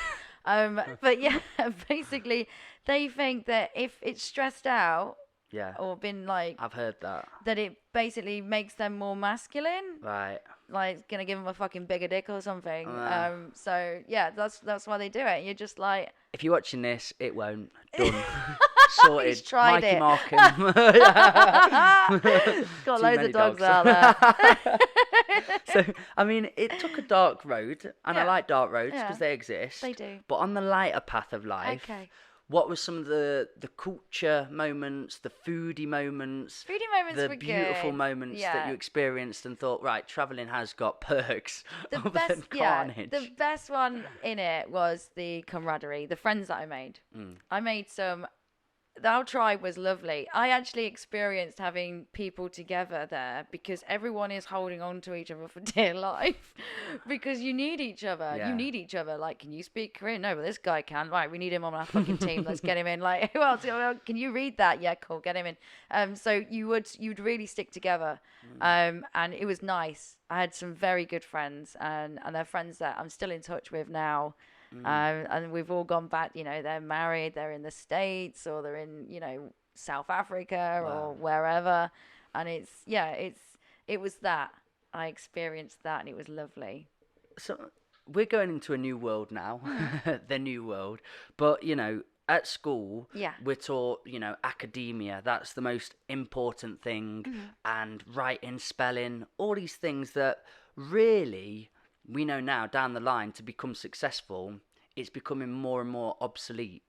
But yeah, basically, they think that if it's stressed out Yeah. or been like, I've heard that. that it basically makes them more masculine. Right. Like it's gonna give them a fucking bigger dick or something. Ah. So yeah, that's why they do it. You're just like, If you're watching this, it won't. Done. Sorted. He's tried Mikey it. Markham. got Too loads many of dogs dogs. out there. So, I mean, it took a dark road, and I Yeah. like dark roads because Yeah. they exist. They do. But on the lighter path of life, Okay. what were some of the culture moments, the foodie moments, Foodie moments the were beautiful good. moments that Yeah. you experienced and thought, right, travelling has got perks The other best, than yeah, carnage? the best one in it was the camaraderie, the friends that I made. I made some. Our tribe was lovely. I actually experienced having people together there because everyone is holding on to each other for dear life because you need each other. Yeah. You need each other. Like, can you speak Korean? No, but this guy can. Right, we need him on our fucking team. Let's get him in. Like, who else? Can you read that? Yeah, cool. Get him in. So you'd really stick together. And it was nice. I had some very good friends and they're friends that I'm still in touch with now. And we've all gone back, they're married, they're in the States or they're in, South Africa or wherever. And it was that. I experienced that and it was lovely. So we're going into a new world now, the new world. But, at school, Yeah. we're taught, academia, that's the most important thing, and writing, spelling, all these things that really, we know now down the line to become successful, it's becoming more and more obsolete.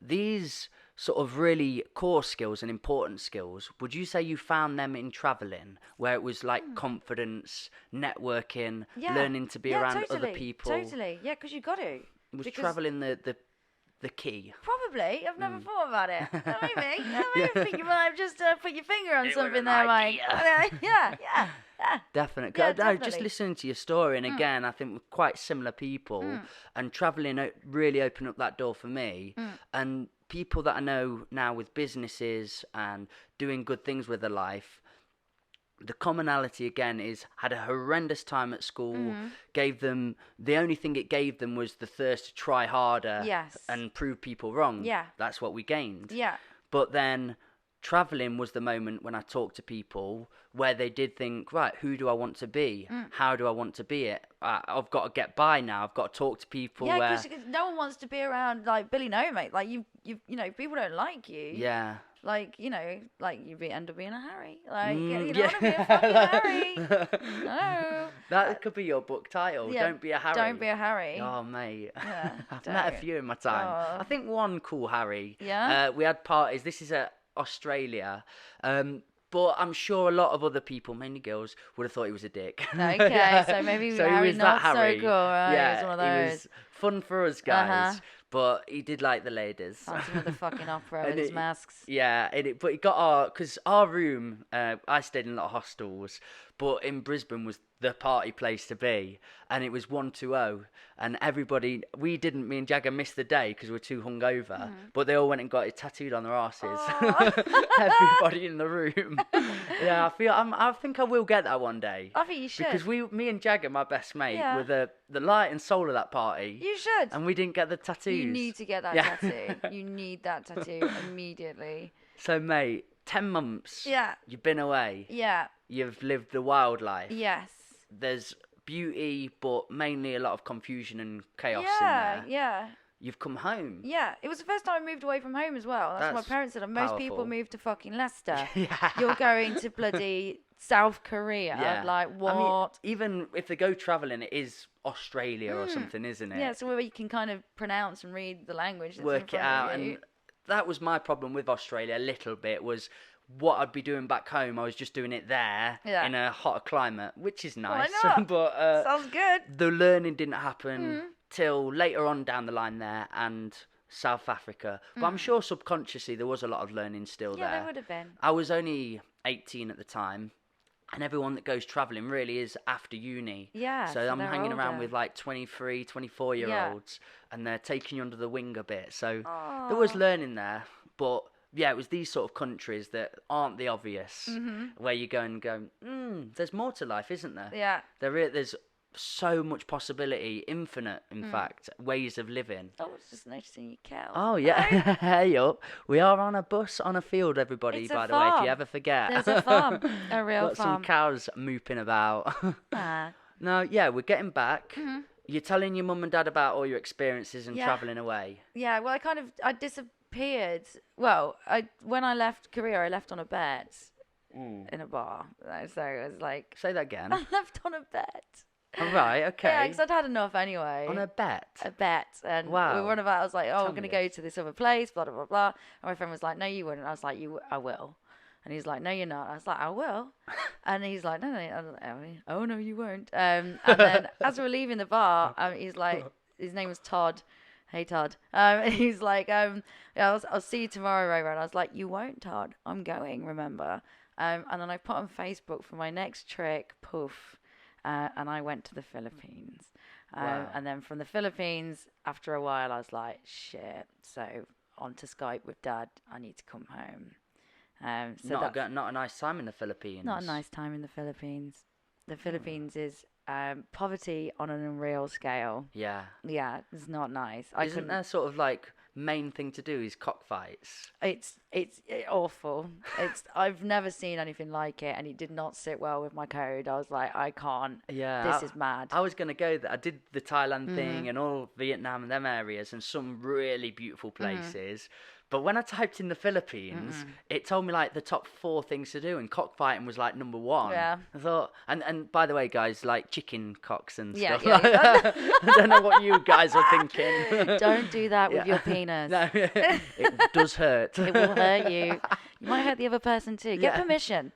These sort of really core skills and important skills, would you say you found them in travelling, where it was like confidence, networking, learning to be around other people? Totally. Yeah, because you got to. Was travelling the key? Probably. I've never thought about it. Maybe. I think you might have just put your finger on It was something an there, Mike. idea. Yeah. Definitely. Yeah, No, just definitely. listening to your story, and again, I think we're quite similar people, and travelling really opened up that door for me. And people that I know now with businesses and doing good things with their life, the commonality again is had a horrendous time at school, gave them, the only thing it gave them was the thirst to try harder Yes. and prove people wrong. Yeah. That's what we gained. Yeah. But then traveling was the moment when I talked to people where they did think, right, who do I want to be? How do I want to be it? I've got to get by now. I've got to talk to people. Yeah, where, because no one wants to be around like Billy No, mate. Like you people don't like you. yeah. Like, like you end up being a Harry. Like, you don't yeah. want to be a fucking Harry. No. That could be your book title. Yeah, Don't be a Harry. Don't be a Harry. Oh, mate. Yeah, I've met a don't. few in my time. Oh. I think one cool Harry. Yeah? We had parties. This is at Australia. But I'm sure a lot of other people, mainly girls, would have thought he was a dick. Okay, so maybe So he Harry was not that Harry. so cool. Right? Yeah, He was one of he those. was fun for us guys, Uh-huh. but he did like the ladies. Dancing with the fucking opera And with his it- masks. Yeah, but he got because our room, I stayed in a lot of hostels, but in Brisbane was the party place to be, and it was 120, and everybody, me and Jagger missed the day because we were too hungover, but they all went and got it tattooed on their asses. Everybody in the room. Yeah, I think I will get that one day. I think you should. Because me and Jagger, my best mate, Yeah. were the light and soul of that party. You should. And we didn't get the tattoos. You need to get that Yeah. tattoo. You need that tattoo immediately. So, mate, 10 months. Yeah. You've been away. Yeah. You've lived the wild life. Yes. There's beauty, but mainly a lot of confusion and chaos Yeah. in there. Yeah. You've come home. Yeah, it was the first time I moved away from home as well. That's what That's my parents said. Most people powerful. move to fucking Leicester. Yeah. You're going to bloody South Korea. Yeah. Like, what? I mean, even if they go travelling, it is Australia or something, isn't it? Yeah, so where you can kind of pronounce and read the language. That's in Work it front out. of you. And that was my problem with Australia a little bit, was what I'd be doing back home. I was just doing it there Yeah. in a hotter climate, which is nice. not? But Sounds good. the learning didn't happen till later on down the line there and South Africa. But I'm sure subconsciously there was a lot of learning still Yeah, there. there would have been. I was only 18 at the time. And everyone that goes travelling really is after uni. Yeah, So so I'm they're hanging around older. with like 23, 24-year-olds, and they're taking you under the wing a bit. So there Oh. was learning there, but yeah, it was these sort of countries that aren't the obvious, where you go and go, there's more to life, isn't there? Yeah. There's so much possibility, infinite, in fact, ways of living. I was just noticing your cows. Oh, yeah. Hey, up. We are on a bus on a field, everybody, It's a by the way, if farm. you ever forget. There's a farm. A real Got farm. some cows mooping about. Ah. No, yeah, we're getting back. You're telling your mum and dad about all your experiences and Yeah. travelling away. Yeah, well, I disappeared. Well, when I left Korea, I left on a bet in a bar. So it was like, Say that again. I left on a bet. All right, okay. Yeah, because I'd had enough anyway. On a bet. A bet. And Wow. we were on about, I was like, oh, Tell we're going to me go this. to this other place, blah, blah, blah, blah. And my friend was like, no, you wouldn't. I was like, I will. And he's like, no, you're not. I was like, I will. And he's like, no, no, I was like, oh, no, you won't. And then as we're leaving the bar, he's like, his name was Todd. Hey, Todd. He's like, yeah, I'll see you tomorrow, Roro. And I was like, you won't, Todd. I'm going, remember? And then I put on Facebook for my next trick, poof. And I went to the Philippines. Wow. And then from the Philippines, after a while, I was like, shit. So on to Skype with Dad. I need to come home. So Not a nice time in the Philippines. not a nice time in the Philippines. The Philippines is poverty on an unreal scale. Yeah. Yeah, it's not nice. Isn't there sort of like main thing to do is cockfights? It's awful. I've never seen anything like it, and it did not sit well with my code. I was like, I can't. Yeah. This is mad. I was going to go there. I did the Thailand thing and all Vietnam and them areas and some really beautiful places. But when I typed in the Philippines, it told me like the top 4 things to do, and cockfighting was like number 1. Yeah. I thought, and by the way, guys, like chicken cocks and Yeah, stuff. yeah. I don't know what you guys are thinking. Don't do that with Yeah. your penis. No, it does hurt. It will hurt you. You might hurt the other person too. Get Yeah. permission.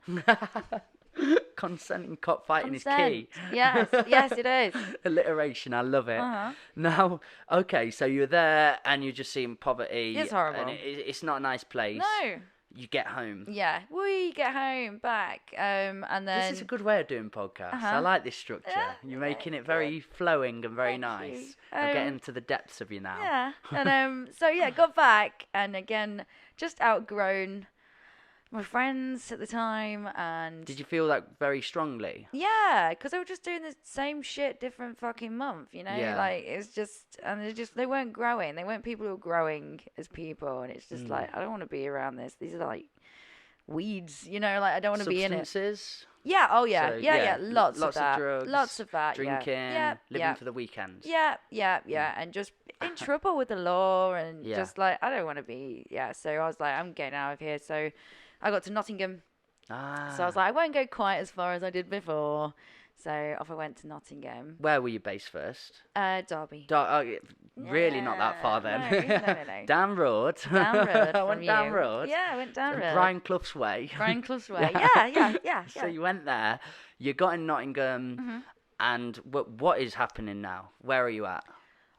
Consent in cockfighting is Consent. key. Yes, yes, it is. Alliteration, I love it. Uh-huh. Now, okay, so you're there and you're just seeing poverty. It's horrible. And it's not a nice place. No. You get home. Yeah, we get home back, and then This is a good way of doing podcasts. I Uh-huh. like this structure. Yeah, You're making it good. very flowing and very Thank nice. you. I'm getting to the depths of you now. yeah, and so yeah, got back, and again, just outgrown my friends at the time, and Did you feel that very strongly? yeah, because they were just doing the same shit, different fucking month, you know. Yeah. Like it's just, and they weren't growing. They weren't people who were growing as people, and it's just like I don't want to be around this. These are like weeds, you know. Like I don't want to be in it. Substances? Yeah. Oh yeah. So, yeah. Lots of that. drugs, Lots of that. drinking, Yeah. living Yeah. for the weekends. Yeah, and just in trouble with the law, and Yeah. just like I don't want to be. Yeah, so I was like, I'm getting out of here. So I got to Nottingham. Ah. So I was like, I won't go quite as far as I did before. So off I went to Nottingham. Where were you based first? Derby. Really not that far then. No. Down road. Down road. I went from down you. road. Yeah, I went down road. Brian Clough's way. Brian Clough's way. Yeah. Yeah. So you went there. You got in Nottingham, Mm-hmm. and what is happening now? Where are you at?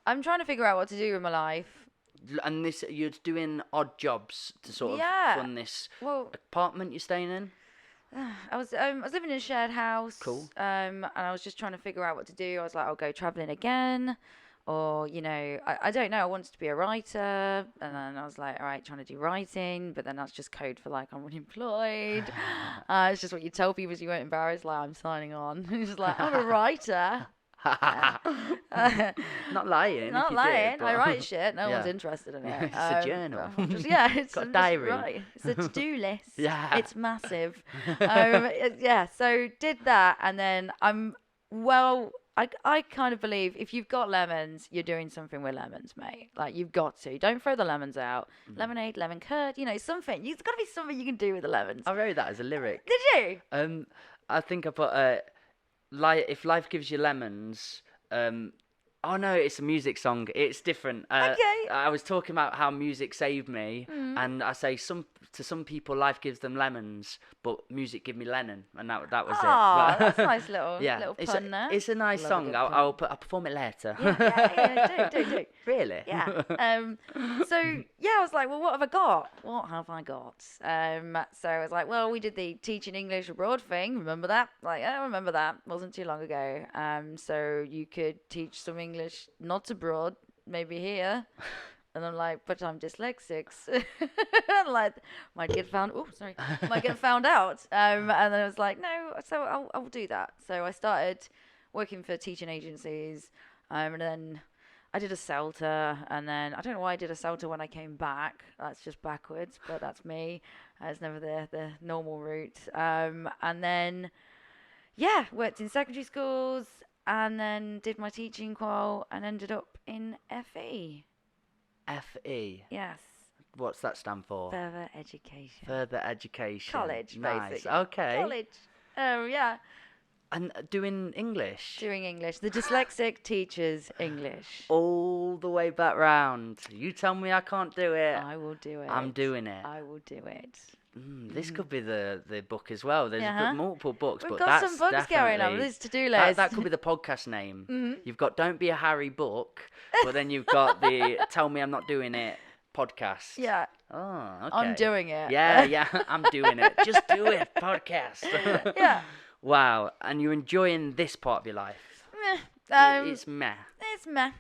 I'm trying to figure out what to do with my life. And this, you're doing odd jobs to sort of Yeah. fund this Well, apartment you're staying in. I was living in a shared house. Cool. And I was just trying to figure out what to do. I was like, I'll go traveling again, or I don't know. I wanted to be a writer, and then I was like, all right, trying to do writing, but then that's just code for like I'm unemployed. It's just what you tell people so you weren't embarrassed. Like I'm signing on. It's just like I'm a writer. Not lying. Not if you lying. Did, I but... write shit. No Yeah. one's interested in it. It's a journal. It's Got a just diary. Right. It's a to-do list. Yeah. It's massive. Yeah. So did that, and then I kind of believe if you've got lemons, you're doing something with lemons, mate. Like you've got to. Don't throw the lemons out. Lemonade, lemon curd. Something. There's got to be something you can do with the lemons. I wrote that as a lyric. Did you? I think I put if life gives you lemons, Oh no, it's a music song. It's different. Okay. I was talking about how music saved me, and I say to some people life gives them lemons, but music give me Lennon, and that was it. Oh, But- that's a nice little it's pun there. it's a nice Love a song. good I'll pun. perform it later. Yeah, do. Really? Yeah. So yeah, I was like, well, what have I got? So I was like, well, we did the teaching English abroad thing. Remember that? Like, I remember that. Wasn't too long ago. So you could teach some English not abroad, maybe here. And I'm like, but I'm dyslexic. Like, might get found out. And then I was like, no, so I'll do that. So I started working for teaching agencies. And then I did a CELTA, and then I don't know why I did a CELTA when I came back. That's just backwards, but that's me. It's never the normal route. And then, yeah, worked in secondary schools, and then did my teaching qual, and ended up in FE. FE. Yes. What's that stand for? Further education. Further education. College, Nice. basically. Okay. College. Oh, yeah. And doing English. Doing English. The dyslexic teaches English. All the way back round. You tell me I can't do it. I will do it. I'm doing it. I will do it. This could be the book as well. There's multiple books, We've but got that's some books going on. definitely- This to-do list. That could be the podcast name. You've got Don't Be a Harry book, but then you've got the Tell Me I'm Not Doing It podcast. Yeah. Oh, okay. I'm doing it. Yeah, I'm doing it. Just do it, podcast. Yeah. Wow, and you're enjoying this part of your life. Meh. It's meh. It's meh.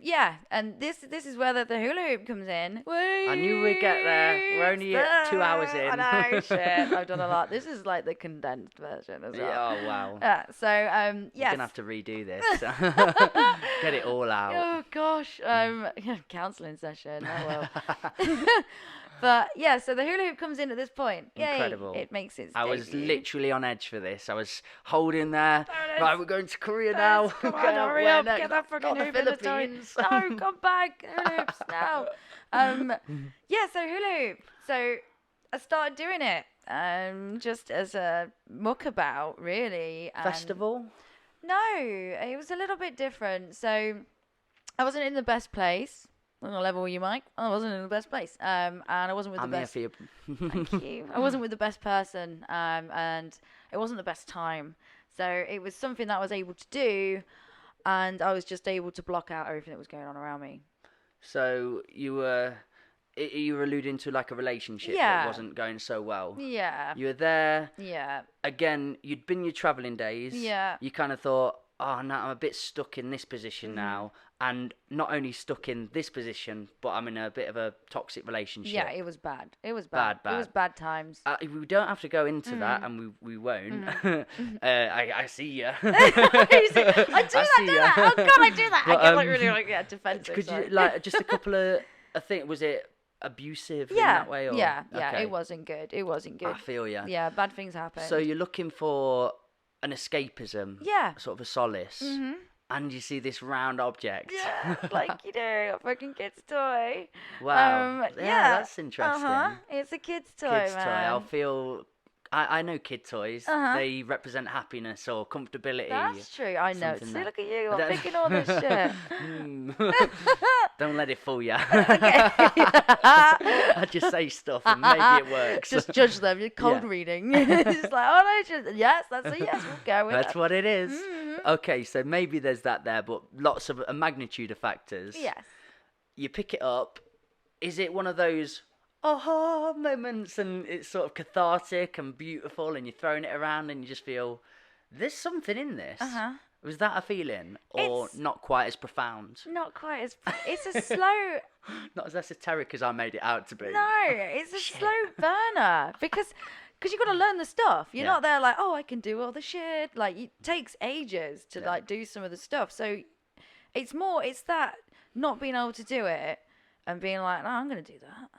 Yeah, and this is where the hula hoop comes in. I knew we'd get there. We're only 2 hours in. I know, shit. I've done a lot. This is like the condensed version as well. Yeah, oh, wow. So, You're yes. going to have to redo this. Get it all out. Oh, gosh. Counselling session. Oh, well. But, yeah, so the hula hoop comes in at this point. Yay. Incredible. It makes its I was debut. literally on edge for this. I was holding there. There it is. Right, we're going to Korea now. Come on, Okay, hurry where up, next? get that fucking Not the hoop in the toy. Philippines. No, come back, hula hoops now. Yeah, so hula hoop. So I started doing it, just as a muckabout, really. And Festival? No, it was a little bit different. So I wasn't in the best place. On a level you might. I wasn't in the best place. And I wasn't with the I'm best. here for you. Thank you. I wasn't with the best person, and it wasn't the best time. So it was something that I was able to do, and I was just able to block out everything that was going on around me. So you were alluding to like a relationship Yeah. that wasn't going so well. Yeah. You were there. Yeah. Again, you'd been your travelling days. Yeah. You kind of thought, oh, no, I'm a bit stuck in this position Mm-hmm. now. And not only stuck in this position, but I'm in a bit of a toxic relationship. Yeah, it was bad. It was Bad, bad. It was bad times. We don't have to go into that, and we won't. I see you. I do that, see don't ya. I? Oh God, I do that. But, I get like really like defensive. Could you sorry. like just a couple of? I think was it abusive in Yeah, that way? Or? yeah. Okay. It wasn't good. It wasn't good. I feel you. Yeah, bad things happen. So you're looking for an escapism. Yeah. Sort of a solace. Mm-hmm. And you see this round object. Yeah, like you do, a fucking kid's toy. Wow. Yeah, that's interesting. It's a kid's toy, Kids' man. toy. I'll feel. I know kid toys. Uh-huh. They represent happiness or comfortability. That's true. I know. something See, that- look at you. I I'm don't- picking all this shit. Don't let it fool you. Okay. I just say stuff and maybe it works. Just judge them. You're cold Yeah. reading. It's just like, oh no, yes, that's a yes. We'll go with That's that. what it is. Mm-hmm. Okay, so maybe there's that there, but lots of a magnitude of factors. Yes. You pick it up. Is it one of those aha moments and it's sort of cathartic and beautiful and you're throwing it around and you just feel there's something in this? Uh-huh. Was that a feeling or It's- not quite as profound? Not quite as. It's a slow. Not as esoteric as I made it out to be. No, it's a slow burner because you've got to learn the stuff. You're Yeah. not there like, oh, I can do all the shit. Like it takes ages to Yeah. like do some of the stuff. So it's that not being able to do it and being like, no, I'm going to do that.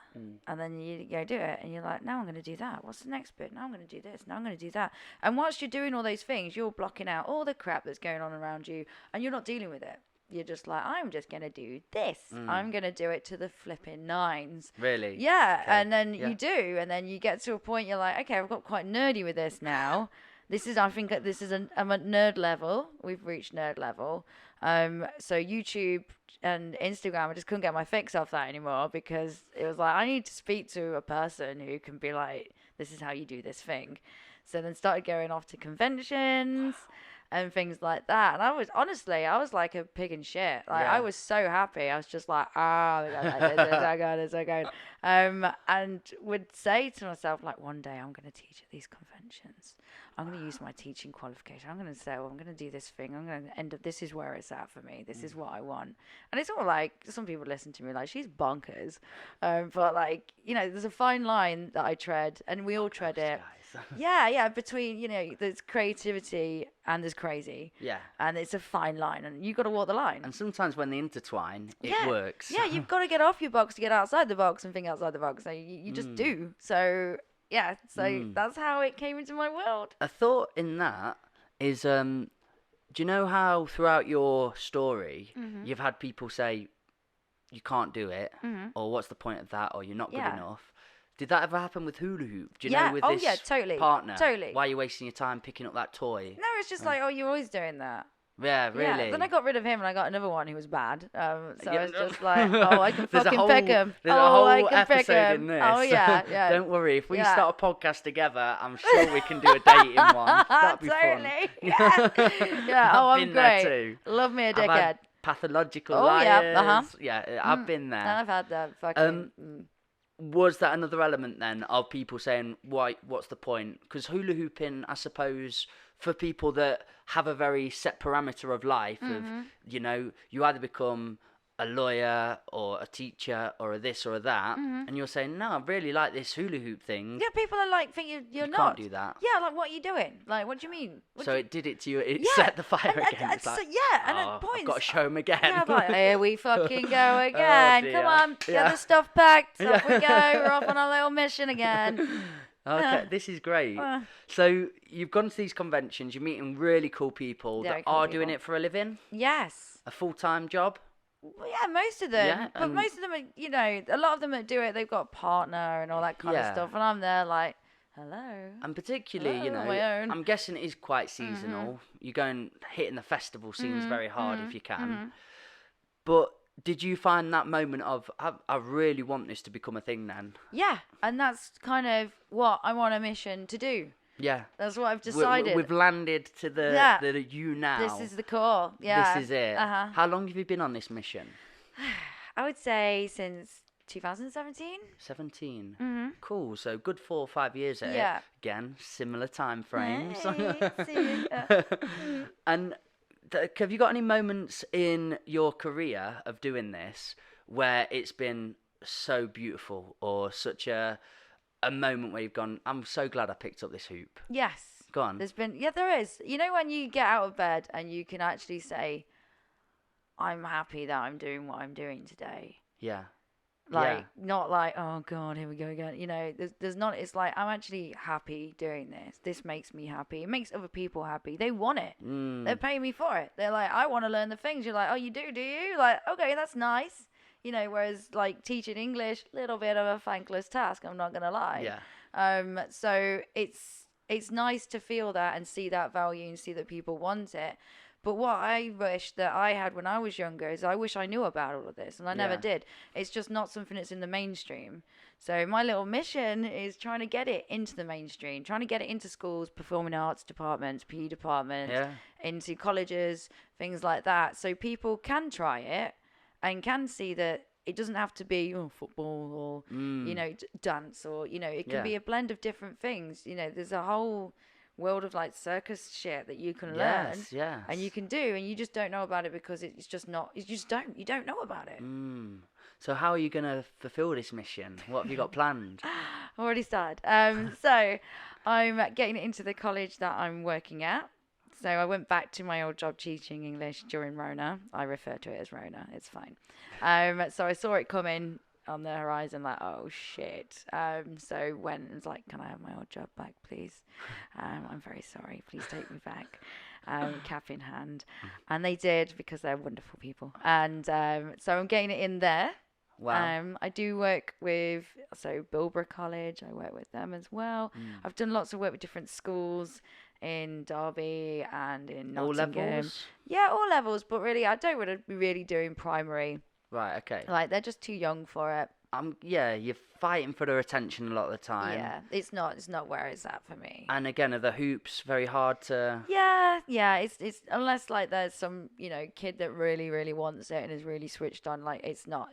And then you go do it and you're like, now I'm going to do that. What's the next bit? Now I'm going to do this. Now I'm going to do that. And whilst you're doing all those things, you're blocking out all the crap that's going on around you and you're not dealing with it. You're just like, I'm just going to do this. I'm going to do it to the flipping nines. Really? Yeah, Okay. and then Yeah. you do, and then you get to a point you're like, okay, I've got quite nerdy with this now. I think I'm at nerd level. We've reached nerd level. So YouTube and Instagram, I just couldn't get my fix off that anymore because it was like, I need to speak to a person who can be like, this is how you do this thing. So then started going off to conventions and things like that. And I was like a pig in shit. Like, I was so happy. I was just like, this is so good, it's so good. And would say to myself, like, one day I'm going to teach at these conventions. I'm going to use my teaching qualification. I'm going to say, well, I'm going to do this thing. I'm going to end up, this is where it's at for me. This is what I want. And it's all like, some people listen to me like, she's bonkers. But like, you know, there's a fine line that I tread, and we all tread it. Yeah, between, you know, there's creativity and there's crazy. Yeah. And it's a fine line, and you got to walk the line. And sometimes when they intertwine, it works. Yeah, you've got to get off your box to get outside the box and think outside the box. So you just do. So, yeah, that's how it came into my world. A thought in that is, do you know how throughout your story, you've had people say, you can't do it, or what's the point of that, or you're not good enough? Did that ever happen with hula hoop? Do you know with this partner? Totally. Why are you wasting your time picking up that toy? No, it's just like, oh, you're always doing that. Yeah, really. Yeah. Then I got rid of him and I got another one who was bad. So it's just like, oh, I can fucking pick him. There's a whole I can pick episode him. in this. Oh yeah. Don't worry, if we start a podcast together, I'm sure we can do a dating one. That'd be totally. fun. Yeah. Oh, I'm been there great. too. Love me a I've dickhead. had pathological Oh liars. yeah. Yeah, I've been there. I've had that fucking. Was that another element then of people saying, "Why? What's the point?" Because hula hooping, I suppose, for people that have a very set parameter of life, of you know, you either become a lawyer or a teacher or a this or a that, and you're saying, "No, I really like this hula hoop thing." Yeah, people are like, think you're you not. can't do that. Yeah, like, what are you doing? Like, what do you mean? It did it to you. It set the fire again. It's like, and at points, I've got to show him again. Yeah, I'm like, here we fucking go again. dear. Come on, get the stuff packed. Off we go. We're off on our little mission again. Okay, this is great. So you've gone to these conventions. You're meeting really cool people that are doing it for a living. Yes. A full-time job. Well, yeah, most of them. Yeah, but most of them are, you know, a lot of them that do it, they've got a partner and all that kind of stuff. And I'm there like, hello. And particularly, you know, my own. I'm guessing it is quite seasonal. You're going, hitting the festival scenes very hard if you can. But did you find that moment of, I really want this to become a thing then? Yeah. And that's kind of what I'm on a mission to do. Yeah. That's what I've decided. We've landed to the you now. This is the core. Yeah. This is it. How long have you been on this mission? I would say since 2017. 17. Cool. So good 4 or 5 years at it. Again, similar time frames. And have you got any moments in your career of doing this where it's been so beautiful or such a moment where you've gone, I'm so glad I picked up this hoop? Yes. Go on. There is. You know, when you get out of bed and you can actually say, I'm happy that I'm doing what I'm doing today. Yeah. Like, not like, oh God, here we go again. You know, there's not, it's like, I'm actually happy doing this. This makes me happy. It makes other people happy. They want it. They're paying me for it. They're like, I want to learn the things. You're like, oh, you do you? Like, okay, that's nice. You know, whereas like teaching English, little bit of a thankless task, I'm not gonna lie. Yeah. So it's nice to feel that and see that value and see that people want it. But what I wish that I had when I was younger is I wish I knew about all of this, and I never did. It's just not something that's in the mainstream. So my little mission is trying to get it into the mainstream, trying to get it into schools, performing arts departments, PE departments, into colleges, things like that. So people can try it and can see that it doesn't have to be football or, you know, dance or, you know, it can be a blend of different things. You know, there's a whole world of like circus shit that you can learn and you can do, and you just don't know about it because it's just not, you don't know about it. So how are you going to fulfill this mission? What have you got planned? Already started. So I'm getting into the college that I'm working at. So I went back to my old job teaching English during Rona. I refer to it as Rona. It's fine. So I saw it coming on the horizon, like, oh shit. So went and was like, can I have my old job back, please? I'm very sorry. Please take me back. Cap in hand. And they did, because they're wonderful people. And so I'm getting it in there. Wow. I do work with, Bilborough College, I work with them as well. I've done lots of work with different schools in Derby and in All Nottingham. levels? Yeah, all levels, but really, I don't want to be really doing primary. Right, okay. Like, they're just too young for it. Yeah, you're fighting for their attention a lot of the time. Yeah, it's not where it's at for me. And again, are the hoops very hard to... Yeah, it's unless like there's some, kid that really, really wants it and is really switched on, like it's not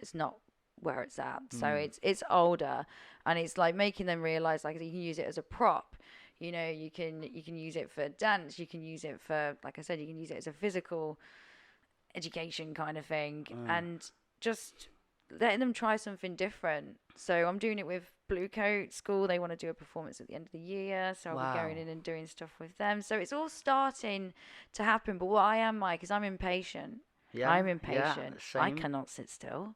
where it's at. So it's older, and it's like making them realize like you can use it as a prop. You can use it for dance, you can use it for, like I said, you can use it as a physical education kind of thing, and just letting them try something different. So I'm doing it with Blue Coat School. They want to do a performance at the end of the year, so I'll be going in and doing stuff with them. So it's all starting to happen. But what I am, Mike, is I'm impatient. I'm impatient. I cannot sit still.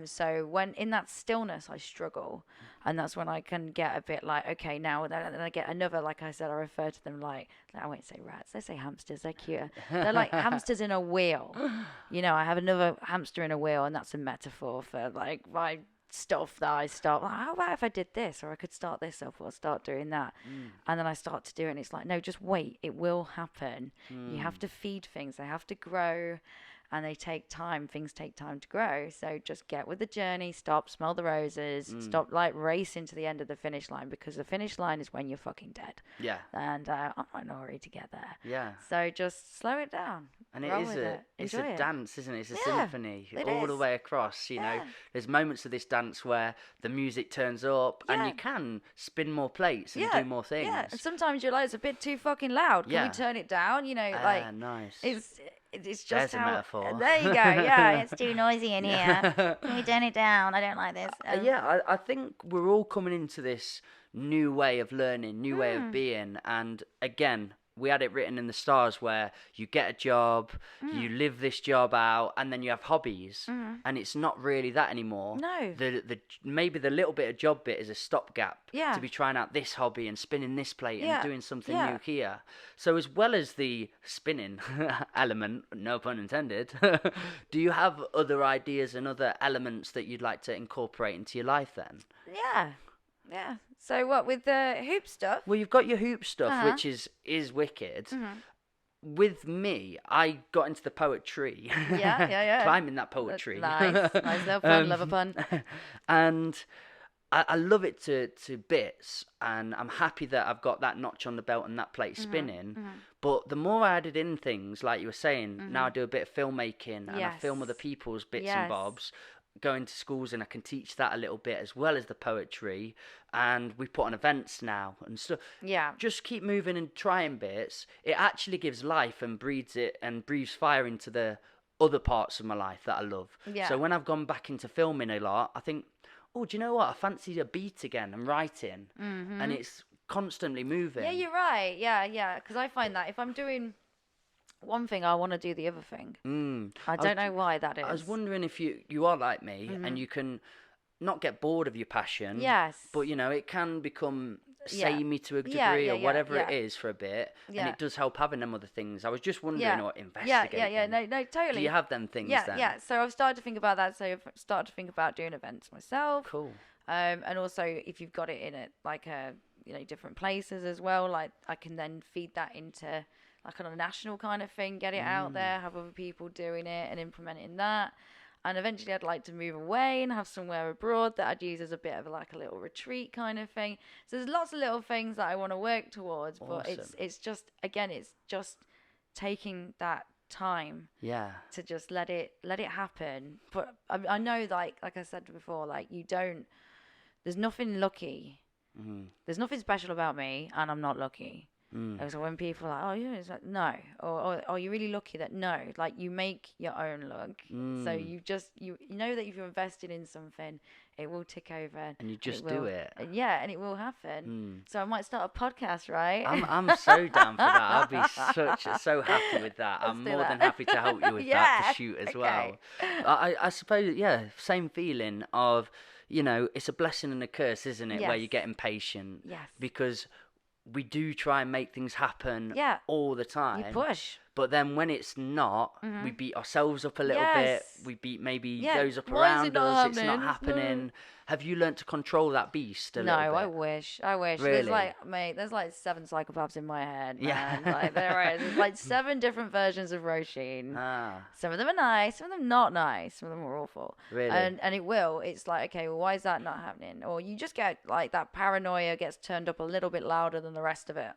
So when in that stillness, I struggle, and that's when I can get a bit like, okay, now then I get another, like I said, I refer to them like, I won't say rats, I say hamsters. They're cute. They're like hamsters in a wheel. I have another hamster in a wheel, and that's a metaphor for like my stuff that I start. Like, how about if I did this, or I could start this up, or start doing that, and then I start to do it, and it's like, no, just wait, it will happen. You have to feed things; they have to grow. And they take time. Things take time to grow. So just get with the journey. Stop, smell the roses. Stop like racing to the end of the finish line, because the finish line is when you're fucking dead. Yeah. And I'm not in a hurry to get there. Yeah. So just slow it down. And it's a dance, isn't it? It's a symphony all the way across. There's moments of this dance where the music turns up and you can spin more plates and do more things. Yeah. And sometimes you're like, it's a bit too fucking loud. Can we turn it down? Nice. It's just There's how. A metaphor. There you go. Yeah, it's too noisy in here. Can we turn it down? I don't like this. I think we're all coming into this new way of learning, new way of being, and again, we had it written in the stars where you get a job, you live this job out, and then you have hobbies, and it's not really that anymore. No. Maybe the little bit of job bit is a stopgap to be trying out this hobby and spinning this plate and doing something new here. So as well as the spinning element, no pun intended, do you have other ideas and other elements that you'd like to incorporate into your life then? Yeah. So what with the hoop stuff? Well, you've got your hoop stuff, which is wicked. With me, I got into the poetry. Yeah. Climbing that poetry. Nice little pun, love a pun. And I love it to bits, and I'm happy that I've got that notch on the belt and that plate spinning. But the more I added in things, like you were saying, now I do a bit of filmmaking, and I film other people's bits and bobs. Going to schools, and I can teach that a little bit as well as the poetry, and we put on events now and stuff. Just keep moving and trying bits. It actually gives life and breathes fire into the other parts of my life that I love. So when I've gone back into filming a lot, I think, oh, do you know what, I fancy a beat again and writing, and it's constantly moving. Yeah, you're right. Yeah, because I find that if I'm doing one thing, I want to do the other thing. I don't know why that is. I was wondering if you are like me, and you can not get bored of your passion. Yes. But, it can become samey to a degree or whatever it is for a bit. And it does help having them other things. I was just wondering what investigating. Yeah. No, totally. Do you have them things then? Yeah. So I've started to think about that. So I've started to think about doing events myself. Cool. And also if you've got it in it, like, different places as well, like I can then feed that into like on a national kind of thing, get it out there, have other people doing it and implementing that. And eventually I'd like to move away and have somewhere abroad that I'd use as a bit of like a little retreat kind of thing. So there's lots of little things that I want to work towards, but it's just, again, it's just taking that time to just let it happen. But I know, like I said before, like there's nothing lucky. There's nothing special about me, and I'm not lucky. So when people are like, oh yeah, it's like, no, or are you really lucky that no, like you make your own luck. So you know that if you're invested in something, it will tick over, and you just do it. And and it will happen. So I might start a podcast, right? I'm so down for that. I'll be so happy with that. I'm more than happy to help you with that to shoot as well. I suppose same feeling of, it's a blessing and a curse, isn't it? Where you get impatient. Yes. Because we do try and make things happen all the time. You push. But then when it's not, we beat ourselves up a little bit. We beat maybe those up Why is around it not us. It's not happening. No. Have you learnt to control that beast a No, little bit? I wish. Really? There's like 7 psychopaths in my head, man. Yeah. Like there's like 7 different versions of Roshin. Ah, Some of them are nice, some of them not nice, some of them are awful. really? And it's like, okay, well, why is that not happening? Or you just get like that paranoia gets turned up a little bit louder than the rest of it.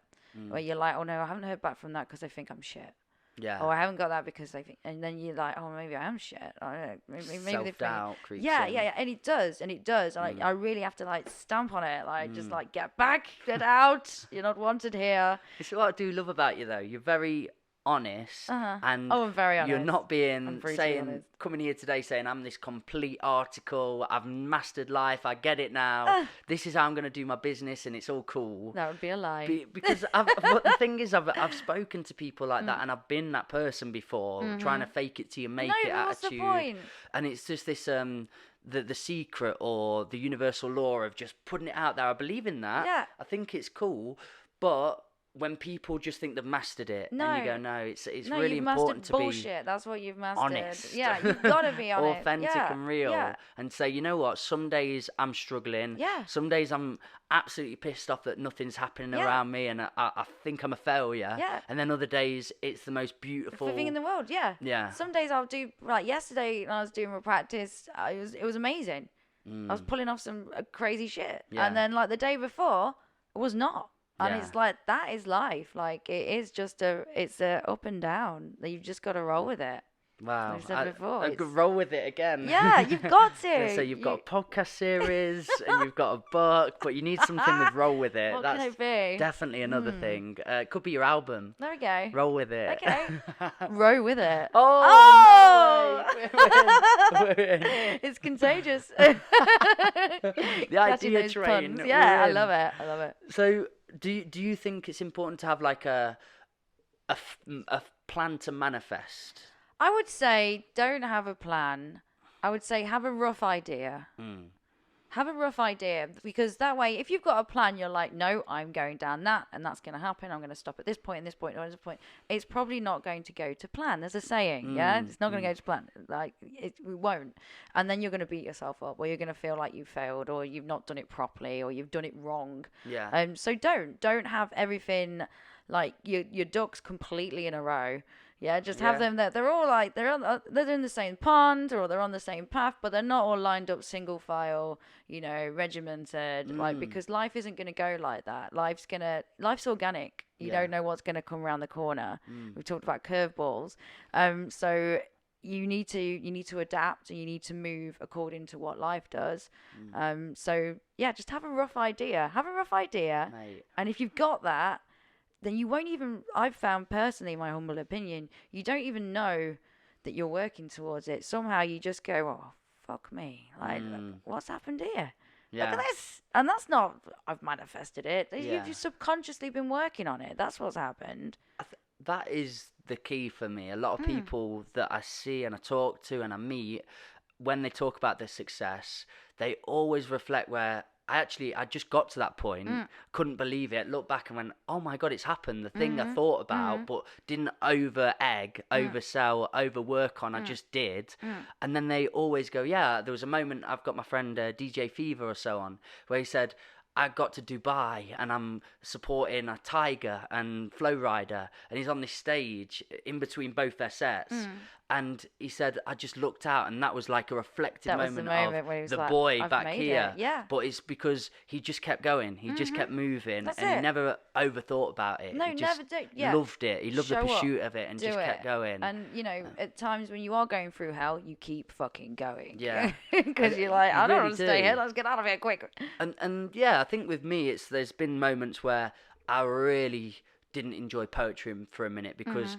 Where you're like, oh no, I haven't heard back from that because they think I'm shit. Yeah. Oh, I haven't got that because they think, and then you're like, oh, maybe I am shit. I don't know. Maybe they think. Self-doubt creeps Yeah, in. and it does. And I really have to like stamp on it, like just like get back, get out. You're not wanted here. It's what I do love about you, though. You're very honest, and I'm very honest. you're not being I'm brutally saying honest. coming here today saying I'm this complete article. I've mastered life. I get it now. This is how I'm going to do my business, and it's all cool. That would be a lie. Because but the thing is, I've spoken to people like that, and I've been that person before, trying to fake it till you make it but what's attitude. the point? And it's just this the secret or the universal law of just putting it out there. I believe in that. Yeah. I think it's cool, but when people just think they've mastered it, and you go, no, it's really you've important mastered to bullshit. That's what you've mastered. honest. Yeah, you've got to be honest. authentic and real, Yeah. and say, you know what, some days I'm struggling. Yeah. Some days I'm absolutely pissed off that nothing's happening around me, and I think I'm a failure. Yeah. And then other days it's the most beautiful thing in the world. Yeah. Yeah. Some days I'll do like yesterday when I was doing my practice. It was amazing. I was pulling off some crazy shit, Yeah. and then like the day before, it was not. And Yeah. it's like that is life. Like it is just it's a up and down. You've just got to roll with it. Wow. Like I said before, I could roll with it again. Yeah, you've got to. So you've got a podcast series and you've got a book, but you need something with roll with it. What That's can it be? definitely another thing. It could be your album. There we go. Roll with it. Okay. Row with it. Oh! Oh! We're in. It's contagious. The Catching idea those train. puns. Yeah, we're I in. love it. I love it. So do you think it's important to have like a plan to manifest? I would say don't have a plan. I would say have a rough idea. Have a rough idea, because that way, if you've got a plan, you're like, no, I'm going down that, and that's going to happen. I'm going to stop at this point, and this point, and this point. It's probably not going to go to plan. There's a saying, yeah? It's not going to go to plan. Like, it won't. And then you're going to beat yourself up, or you're going to feel like you failed, or you've not done it properly, or you've done it wrong. Yeah. So don't have everything, like, your ducks completely in a row. Yeah, just have them that they're all like they're in the same pond, or they're on the same path, but they're not all lined up single file, regimented. Like, because life isn't going to go like that. Life's organic. You don't know what's going to come around the corner. We've talked about curveballs. So you need to adapt, and you need to move according to what life does. So yeah, just have a rough idea. Mate. And if you've got that, then you won't even, I've found personally, my humble opinion, you don't even know that you're working towards it. Somehow you just go, oh, fuck me. Like, what's happened here? Yeah. Look at this. And that's not, I've manifested it. Yeah. You've just subconsciously been working on it. That's what's happened. That is the key for me. A lot of people that I see and I talk to and I meet, when they talk about their success, they always reflect where I just got to that point, couldn't believe it, looked back and went, oh my God, it's happened. The thing I thought about, but didn't oversell, overwork on, I just did. And then they always go, yeah, there was a moment, I've got my friend DJ Fever or so on, where he said, I got to Dubai and I'm supporting a Tiger and Flow Rider, and he's on this stage in between both their sets. And he said, I just looked out, and that was like a reflective moment of where he was the like, boy I've back made here. it. Yeah. But it's because he just kept going. He just kept moving, That's and he it. never overthought about it. No, he just never do. Yeah. loved it. He loved the Show up, pursuit of it, and do just kept it. going. And, at times when you are going through hell, you keep fucking going. Yeah. Because you're like, You I don't really want to stay do. here. Let's get out of here quick. And yeah, I think with me, there's been moments where I really didn't enjoy poetry for a minute because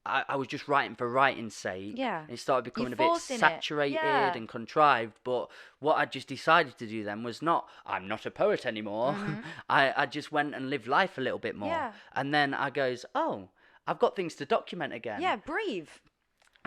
I was just writing for writing's sake. Yeah. And it started becoming You're a bit forcing it. saturated Yeah. and contrived. But what I just decided to do then was I'm not a poet anymore. I just went and lived life a little bit more. Yeah. And then I goes, oh, I've got things to document again. Yeah, breathe.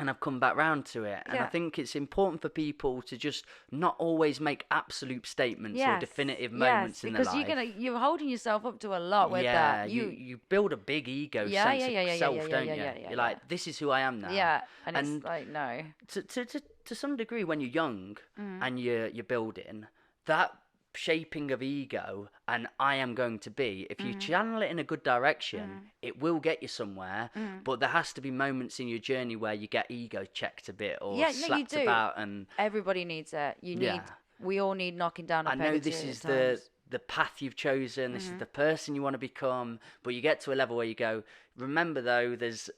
and I've come back round to it. And I think it's important for people to just not always make absolute statements or definitive moments in their life. Because you're holding yourself up to a lot with that. You build a big ego sense of self, don't you? You're like, this is who I am now. Yeah, and it's like, no. To some degree, when you're young and you're building, that shaping of ego and I am going to be, if you channel it in a good direction, it will get you somewhere. But there has to be moments in your journey where you get ego checked a bit or slapped about. And everybody needs it. We all need knocking down a peg. I know this is the path you've chosen, this is the person you want to become, but you get to a level where you go, remember though, there's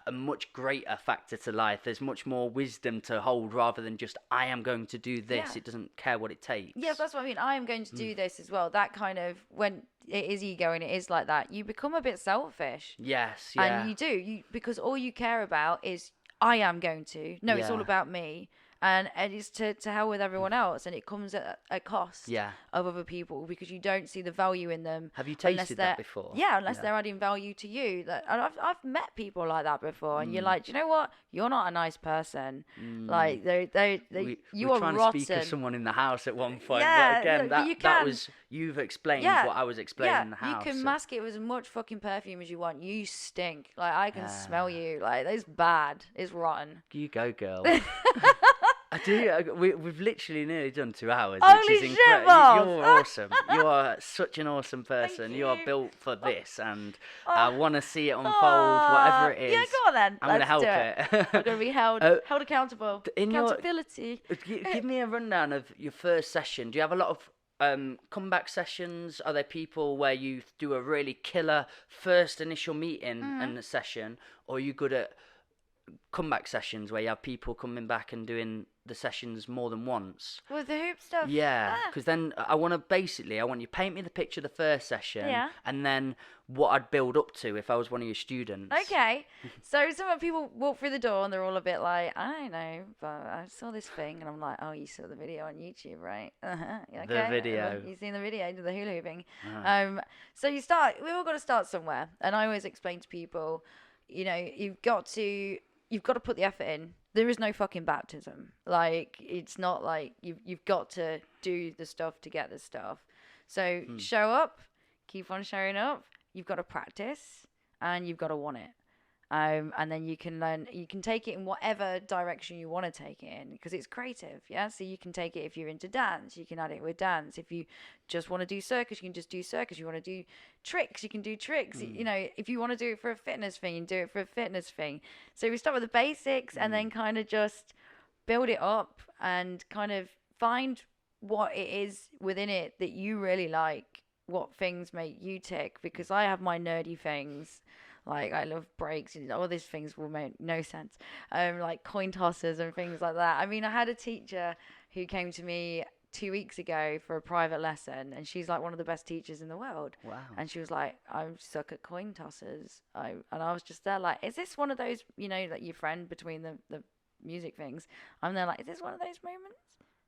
a much greater factor to life. There's much more wisdom to hold rather than just, I am going to do this. It doesn't care what it takes. Yes, that's what I mean. I am going to do this as well. That kind of, when it is ego and it is like that, you become a bit selfish. Yes, yeah. And you do, because all you care about is, I am going to. No, it's all about me. And it's to hell with everyone else, and it comes at a cost of other people because you don't see the value in them. Have you tasted that before? Yeah, unless they're adding value to you. And I've met people like that before, and you're like, do you know what? You're not a nice person. Like you are rotten. To speak of someone in the house at one point, but again, that was you've explained what I was explaining in the house. You can mask it with as much fucking perfume as you want. You stink. Like I can smell you. Like it's bad. It's rotten. You go, girl. I do. We've literally nearly done 2 hours, Holy which is incredible. You're awesome. You are such an awesome person. You are built for this, and I want to see it unfold, whatever it is. Yeah, go on then. I'm going to help it. We're going to be held accountable. Accountability. Give me a rundown of your first session. Do you have a lot of comeback sessions? Are there people where you do a really killer first initial meeting and a session, or are you good at comeback sessions where you have people coming back and doing the sessions more than once? With the hoop stuff? Yeah, because then I want you to paint me the picture of the first session and then what I'd build up to if I was one of your students. Okay, so some people walk through the door and they're all a bit like, I don't know, but I saw this thing, and I'm like, oh, you saw the video on YouTube, right? Okay. The video. You've seen the video, the hula hooping. So we all got to start somewhere, and I always explain to people, you've got to put the effort in. There is no fucking baptism. Like, it's not like you've got to do the stuff to get the stuff. So show up, keep on showing up. You've got to practice, and you've got to want it. And then you can learn, you can take it in whatever direction you want to take it in, because it's creative, yeah? So you can take it, if you're into dance, you can add it with dance. If you just want to do circus, you can just do circus. You want to do tricks, you can do tricks. If you want to do it for a fitness thing, you can do it for a fitness thing. So we start with the basics and then kind of just build it up and kind of find what it is within it that you really like, what things make you tick, because I have my nerdy things. Like, I love breaks, and all these things will make no sense. Like coin tosses and things like that. I mean, I had a teacher who came to me 2 weeks ago for a private lesson, and she's like one of the best teachers in the world. Wow. And she was like, I suck at coin tosses. And I was just there like, is this one of those, like your friend between the music things? I'm there like, is this one of those moments?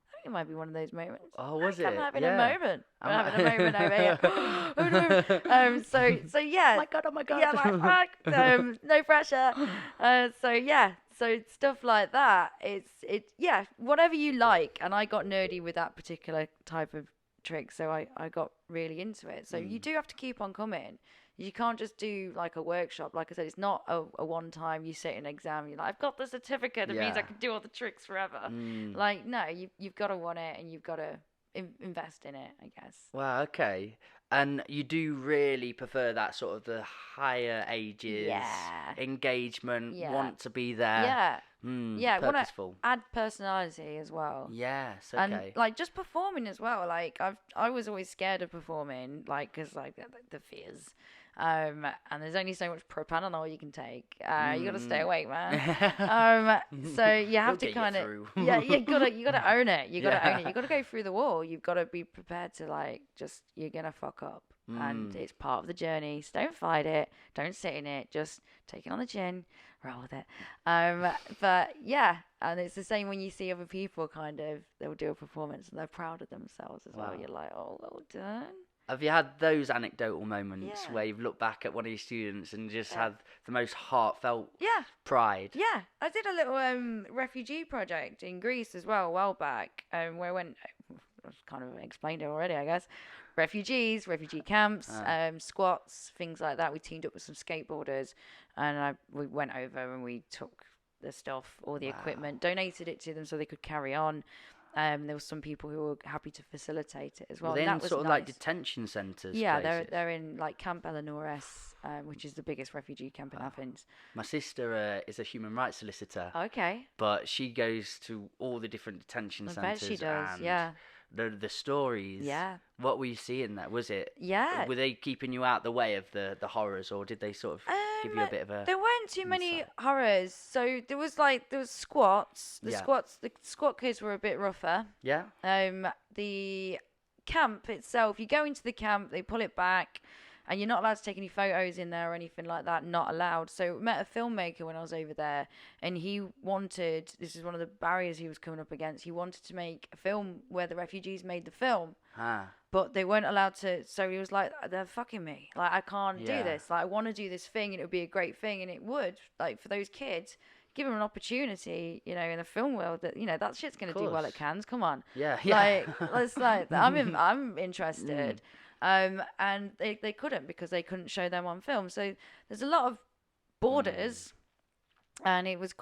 I think it might be one of those moments. Oh, was it? I'm having a moment. I'm having a moment over here. Oh no. So yeah. Oh my god. Yeah, like fuck. No pressure. So stuff like that. It's whatever you like. And I got nerdy with that particular type of trick, so I got really into it. So you do have to keep on coming. You can't just do like a workshop. Like I said, it's not a one time you sit in an exam. You're like, I've got the certificate. It means I can do all the tricks forever. Like, no, you've got to want it, and you've got to invest in it, I guess. Wow, okay. And you do really prefer that sort of the higher ages, engagement, want to be there. Purposeful. Want to add personality as well. Yes, okay. And like just performing as well. Like I was always scared of performing, like because like the fears. And there's only so much propanol you can take. You got to stay awake, man. So you have to kind of you gotta own it. You gotta own it. You gotta go through the wall. You've got to be prepared to like just you're gonna fuck up, and it's part of the journey. So don't fight it. Don't sit in it. Just take it on the chin. Roll with it. But yeah, and it's the same when you see other people kind of they'll do a performance and they're proud of themselves as well. You're like, oh, well done. Have you had those anecdotal moments Yeah. where you've looked back at one of your students and just had the most heartfelt Yeah. pride? Yeah, I did a little refugee project in Greece as well a while back, where I went. I've kind of explained it already, I guess. Refugees, refugee camps, squats, things like that. We teamed up with some skateboarders, and we went over and we took the stuff, all the equipment, donated it to them so they could carry on. There were some people who were happy to facilitate it as well. Were they and that in was sort of nice. like detention centres? Yeah, places? they're in like Camp Eleanores, which is the biggest refugee camp in Athens. My sister is a human rights solicitor, Okay. but she goes to all the different detention I centres. bet she does, and yeah. The stories. Yeah. What were you seeing there? Was it? Yeah. Were they keeping you out the way of the horrors, or did they sort of give you a bit of a? There weren't too many insight? horrors. So there was squats. The squat kids were a bit rougher. Yeah. The camp itself, you go into the camp, they pull it back, and you're not allowed to take any photos in there or anything like that. Not allowed. So I met a filmmaker when I was over there, and he wanted. This is one of the barriers he was coming up against. He wanted to make a film where the refugees made the film. But they weren't allowed to, so he was like, they're fucking me. Like, I can't do this. Like, I want to do this thing, and it would be a great thing, and it would, like, for those kids, give them an opportunity, you know, in the film world that, you know, that shit's going to do well at Cannes. Come on. Yeah. Like, it's like, I'm interested. And they couldn't because they couldn't show them on film. So there's a lot of borders, and it was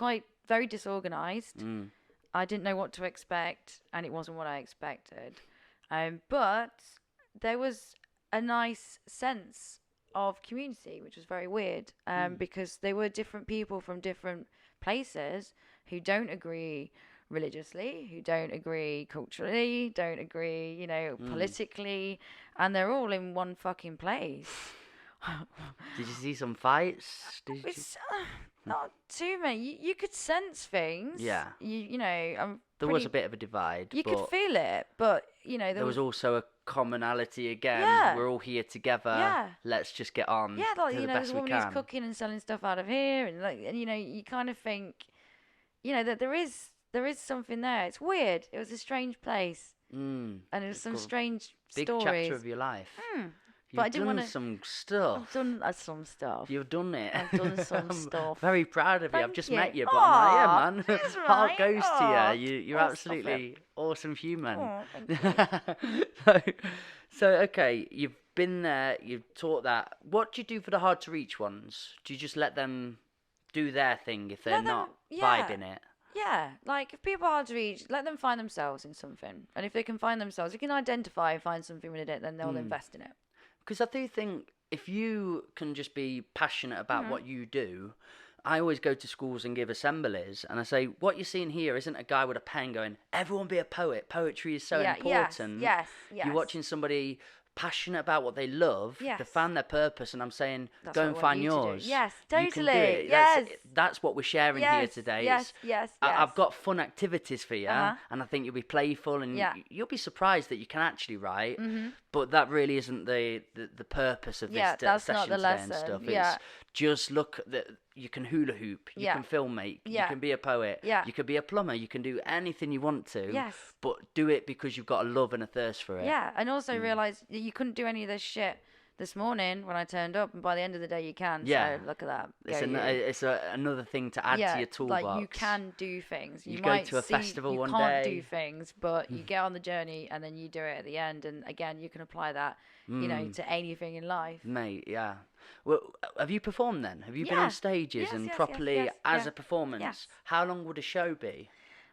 very disorganized. I didn't know what to expect, and it wasn't what I expected. But there was a nice sense of community, which was very weird, because they were different people from different places who don't agree religiously, who don't agree culturally, don't agree, you know, politically, and they're all in one fucking place. Did you see some fights? It's not too many. You could sense things. Yeah. You know, There was a bit of a divide. You but could feel it, but you know there was also a commonality again. Yeah. We're all here together. Yeah. Let's just get on. yeah, like to you the know, best there's a we woman who's can. cooking and selling stuff out of here, and you know, you kind of think, you know, that there is something there. It's weird. It was a strange place, and it was some strange Big stories. chapter of your life. But I You've didn't done wanna- some stuff. I've done some stuff. You've done it. I've done some I'm stuff. very proud of you. I've Thank just you. met you, but I'm like, yeah, man. That's Heart right. goes Aw. to you. You're Oh, stop absolutely awesome human. Oh, thank you. so, okay, you've been there. You've taught that. What do you do for the hard to reach ones? Do you just let them do their thing if they're Let them- not yeah. vibing it? Yeah, like if people are hard to reach, let them find themselves in something. And if they can find themselves, you can identify and find something with it, then they'll invest in it. Because I do think if you can just be passionate about what you do, I always go to schools and give assemblies, and I say, what you're seeing here isn't a guy with a pen going, everyone be a poet. Poetry is so important. Yes. You're watching somebody passionate about what they love, Yes. they found their purpose, and I'm saying, That's go what I and want find you to do. yours. Yes, You can do totally. it. Yes. That's what we're sharing here today. Yes. I've got fun activities for you, Uh-huh. and I think you'll be playful, and Yeah. you'll be surprised that you can actually write. But that really isn't the purpose of this that's session not the today and lesson. stuff. Yeah. It's just look that you can hula hoop, you Yeah. can film make, you Yeah. can be a poet, Yeah. you could be a plumber, you can do anything you want to. Yes. But do it because you've got a love and a thirst for it. Yeah, and also realise that you couldn't do any of this shit this morning when I turned up, and by the end of the day you can. Yeah. So look at that. It's, Go you. it's another thing to add to your toolbox. Like you can do things. You You, go might to a see festival you one can't day. do things, but you get on the journey and then you do it at the end. And again, you can apply that, you know, to anything in life. Mate, yeah. Well, have you performed then? Have you been Yeah. on stages Yes, and yes, properly yes, as yeah. a performance? Yes. How long would a show be?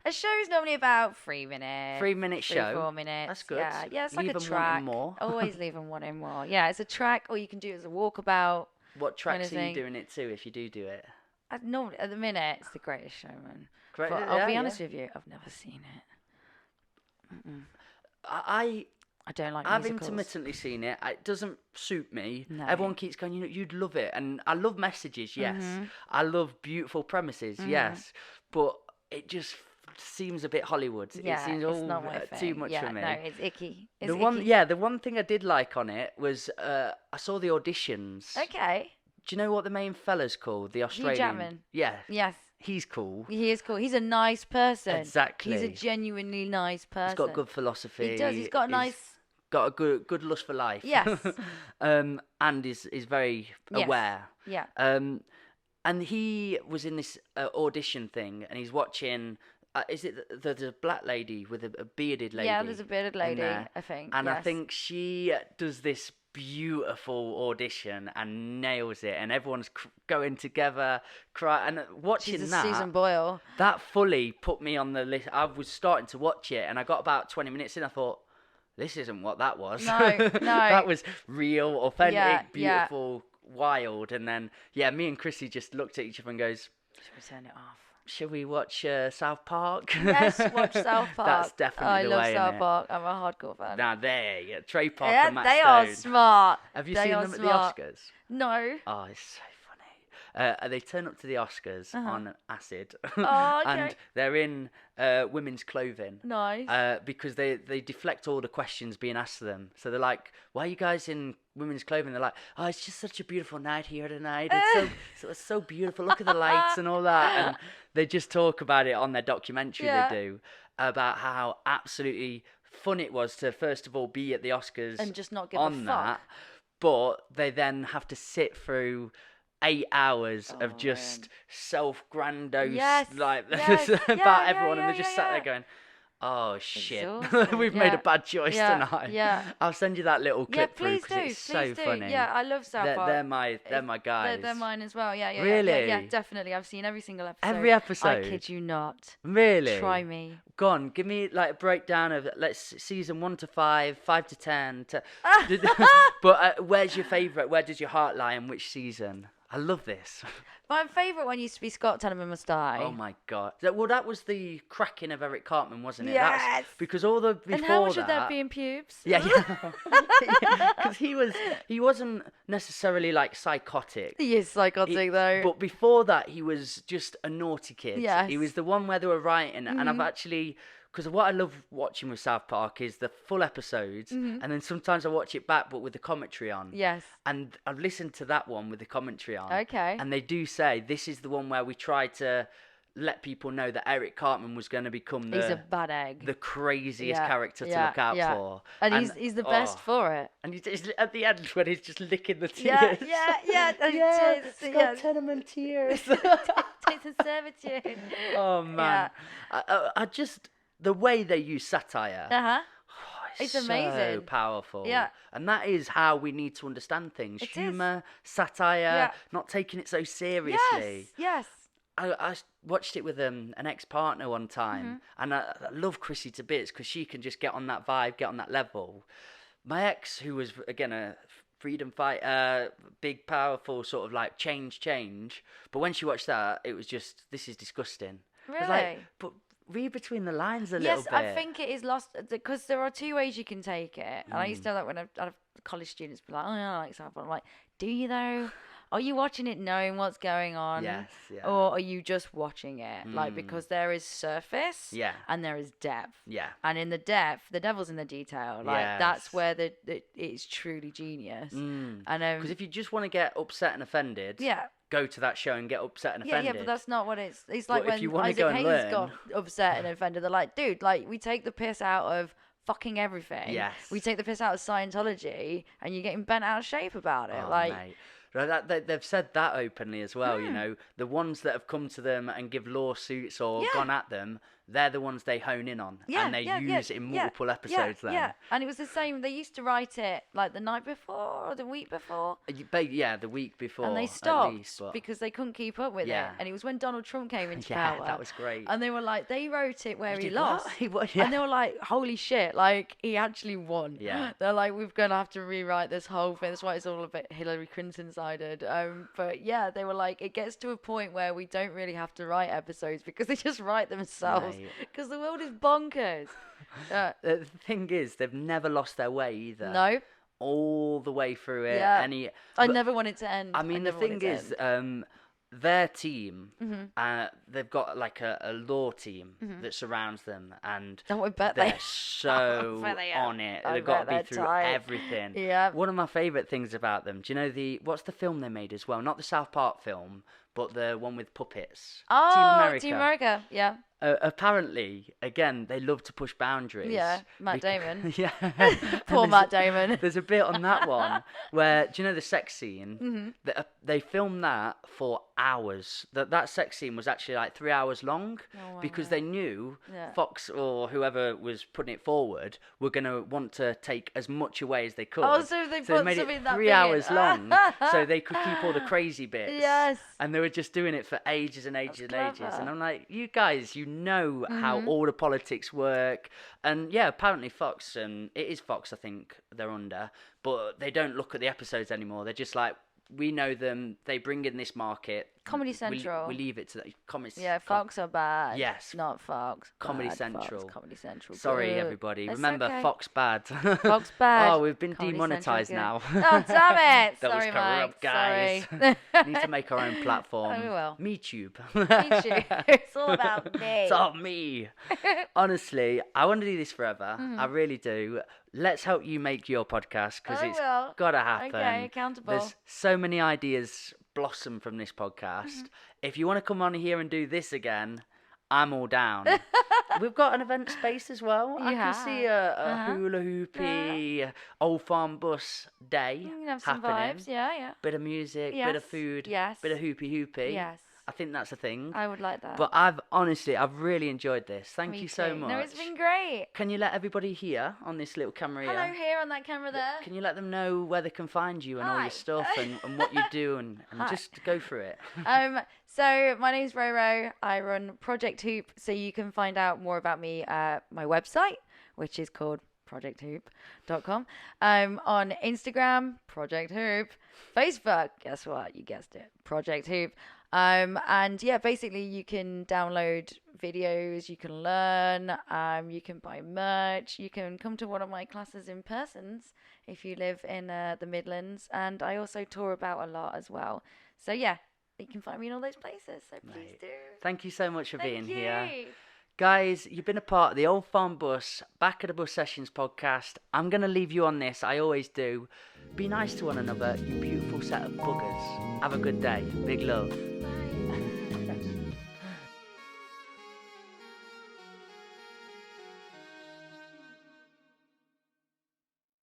A show is normally about 3 minutes. 3-minute show? 4 minutes. That's good. Yeah, it's like Leave a 'em track. wanting more. Always leave them wanting more. Yeah, it's a track, or you can do it as a walkabout. What tracks are you thing. doing it to if you do it? Normally, at the minute, it's The Greatest Showman. Great, But I'll be yeah, honest with you, I've never seen it. I I don't like I've musicals. intermittently seen it. It doesn't suit me. No. Everyone keeps going, you'd love it. And I love messages, yes. Mm-hmm. I love beautiful premises, yes. But it just seems a bit Hollywood. Yeah, it seems it's all not my too thing. much yeah, for me. No, it's icky. It's The one, icky. yeah, the one thing I did like on it was I saw the auditions. Okay. Do you know what the main fella's called? The Australian. Jackman. Yeah, Yes, he's cool. he is cool. He's a nice person. Exactly. He's a genuinely nice person. He's got good philosophy. He does. He's got a nice got a good lust for life. Yes. And is very Yes. aware. Yeah. And he was in this audition thing, and he's watching. Is it the black lady with a bearded lady? Yeah, there's a bearded in lady, there? I think. And I yes. think she does this beautiful audition and nails it, and everyone's going together, cry. And watching She's a that, Susan Boyle. that fully put me on the list. I was starting to watch it, and I got about 20 minutes in. I thought, this isn't what that was. No, no. That was real, authentic, Yeah, beautiful, wild. And then, me and Chrissy just looked at each other and goes, Should we turn it off? should we watch South Park? Yes, watch South Park. That's definitely the way. I love South innit? Park. I'm a hardcore fan. Now there you go. Trey Parker Yeah, and Matt they Stone. are smart. Have you They seen are them at smart. the Oscars? No. Oh, it's so funny. They turn up to the Oscars on acid. Oh, okay. And they're in women's clothing. Nice. Because they deflect all the questions being asked to them. So they're like, why are you guys in women's clothing? They're like, oh, it's just such a beautiful night here tonight. It's so beautiful. Look at the lights and all that. And they just talk about it on their documentary Yeah. they do, about how absolutely fun it was to, first of all, be at the Oscars And just not give a on fuck. that. But they then have to sit through 8 hours of just self-grandiose, Yes, like yes, about yeah, everyone, and yeah, they're just yeah, sat there yeah. going, "Oh shit, Exhausting. we've made a Yeah, bad choice yeah, tonight." yeah. I'll send you that little Yeah, clip through please 'cause do. it's Please so do. funny. Yeah, I love South Park. They're my guys. They're mine as well. Yeah, yeah. Really? Yeah, definitely. I've seen every single episode. Every episode? I kid you not. Really? Try me. Go on, give me like a breakdown of season 1 to 5, 5 to 10. But where's your favourite? Where does your heart lie in which season? I love this. My favourite one used to be Scott Tenorman Must Die. Oh my god! Well, that was the cracking of Eric Cartman, wasn't it? Yes. That's because all the before and how much that. would that be in pubes? Yeah, because he wasn't necessarily like psychotic. He is psychotic though. But before that, he was just a naughty kid. Yes. He was the one where they were writing, and I've actually. Because what I love watching with South Park is the full episodes, and then sometimes I watch it back, but with the commentary on. Yes. And I've listened to that one with the commentary on. Okay. And they do say this is the one where we try to let people know that Eric Cartman was going to become He's a bad egg. the craziest Yeah, character to yeah, look out yeah. for. And he's the best for it. And he's at the end when he's just licking the tears. Yeah, yeah. And Yeah, tears, Scott Tenorman tears. Tastes and servitude. Oh man, I just the way they use satire. It's So amazing. powerful. Yeah. And that is how we need to understand things. It is. Humour, satire, Yeah. not taking it so seriously. Yes. I watched it with an ex-partner one time, and I love Chrissy to bits because she can just get on that vibe, get on that level. My ex, who was, again, a freedom fighter, big, powerful, sort of like change, but when she watched that, it was just, this is disgusting. Really? I was like, but read between the lines a little Yes, bit. I think it is lost because there are two ways you can take it. And I used to know that when I had college students be like, "Oh, yeah, I like South Park." I'm like, "Do you though? Are you watching it knowing what's going on? Yes, yeah. Or are you just watching it like because there is surface, Yeah. and there is depth, Yeah. and in the depth, the devil's in the detail. Like that's Yes. where it's truly genius. And Because if you just want to get upset and offended, yeah. go to that show and get upset and Yeah, offended. yeah, but that's not what it's like But if when you wanna Isaac go and Hayes learn- got upset and offended. They're like, dude, like we take the piss out of fucking everything. Yes. We take the piss out of Scientology, and you're getting bent out of shape about it. Oh, like, mate. Right, they've said that openly as well. You know, the ones that have come to them and give lawsuits or Yeah. gone at them, they're the ones they hone in on, yeah, and they yeah, use yeah, in yeah, multiple episodes. Yeah, then, yeah, and it was the same. They used to write it like the night before or the week before. Yeah, the week before, And they at stopped least, but- because they couldn't keep up with Yeah. it. And it was when Donald Trump came into Yeah, power. that was great. And they were like, they wrote it where he did what? lost. He won, yeah. And they were like, holy shit, like, he actually won. Yeah. They're like, we're going to have to rewrite this whole thing. That's why it's all a bit Hillary Clinton-sided. But yeah, they were like, it gets to a point where we don't really have to write episodes because they just write themselves. Mate. Because the world is bonkers. The thing is, they've never lost their way either. No. All the way through it. Yeah. I but- never want it to end. I mean, the never want thing it to is, end. their team, they've got like a law team that surrounds them, and Oh, I bet they're they- so bet they are. on it. I They've got to bet be they're through tight. everything. Yeah. One of my favourite things about them, do you know what's the film they made as well? Not the South Park film, but the one with puppets. Oh, Team America. Team America. Yeah. Apparently, again, they love to push boundaries. Yeah, Matt Damon. Yeah. Poor Matt Damon. There's a bit on that one where, do you know the sex scene? Mm-hmm. They filmed that for hours. That sex scene was actually like 3 hours long Oh, wow. because they knew Yeah. Fox or whoever was putting it forward were going to want to take as much away as they could. Oh, so they put made something it that 3 big in. hours long so they could keep all the crazy bits. Yes. And they were just doing it for ages and ages and ages. clever. And I'm like, you guys, you know how all the politics work. And yeah, apparently Fox, and it is Fox, I think they're under, but they don't look at the episodes anymore. They're just like, we know them. They bring in this market. Comedy Central. We leave it to the comedy. Yeah, Fox are bad. Yes. Not Fox. Comedy Bad Central. Fox, Comedy Central. Sorry, Good. everybody. It's Remember, okay. Fox bad. Fox bad. Oh, we've been Comedy demonetized Central, now. good. Oh, damn it. That Sorry, was corrupt, Mike. guys. Sorry. Need to make our own platform. Oh, we will. MeTube. Me too. It's all about me. It's all me. Honestly, I want to do this forever. I really do. Let's help you make your podcast because I it's will. got to happen. Okay, accountable. There's so many ideas blossom from this podcast. If you want to come on here and do this again, I'm all down. We've got an event space as well. I can see a hula hoopy old farm bus day You can have some happening. vibes. Yeah. Bit of music, bit of Yes, food, yes. bit of hoopy. Yes. I think that's a thing. I would like that. But I've really enjoyed this. Thank Me you so too. much. No, it's been great. Can you let everybody here on this little camera Hello here? here on that camera there. Can you let them know where they can find you and all Hi. your stuff and what you do and Hi. just go for it? So my name's RoRo. I run Project Hoop, so you can find out more about me at my website, which is called projecthoop.com. On Instagram, Project Hoop. Facebook, guess what? You guessed it, Project Hoop. And yeah, basically you can download videos, you can learn, you can buy merch, you can come to one of my classes in persons if you live in the Midlands, and I also tour about a lot as well. So yeah, you can find me in all those places, so please Mate, do. Thank you so much for being Thank you. here. Guys, you've been a part of the Old Farm Bus, Back of the Bus Sessions podcast. I'm going to leave you on this. I always do. Be nice to one another, you beautiful set of buggers. Have a good day. Big love.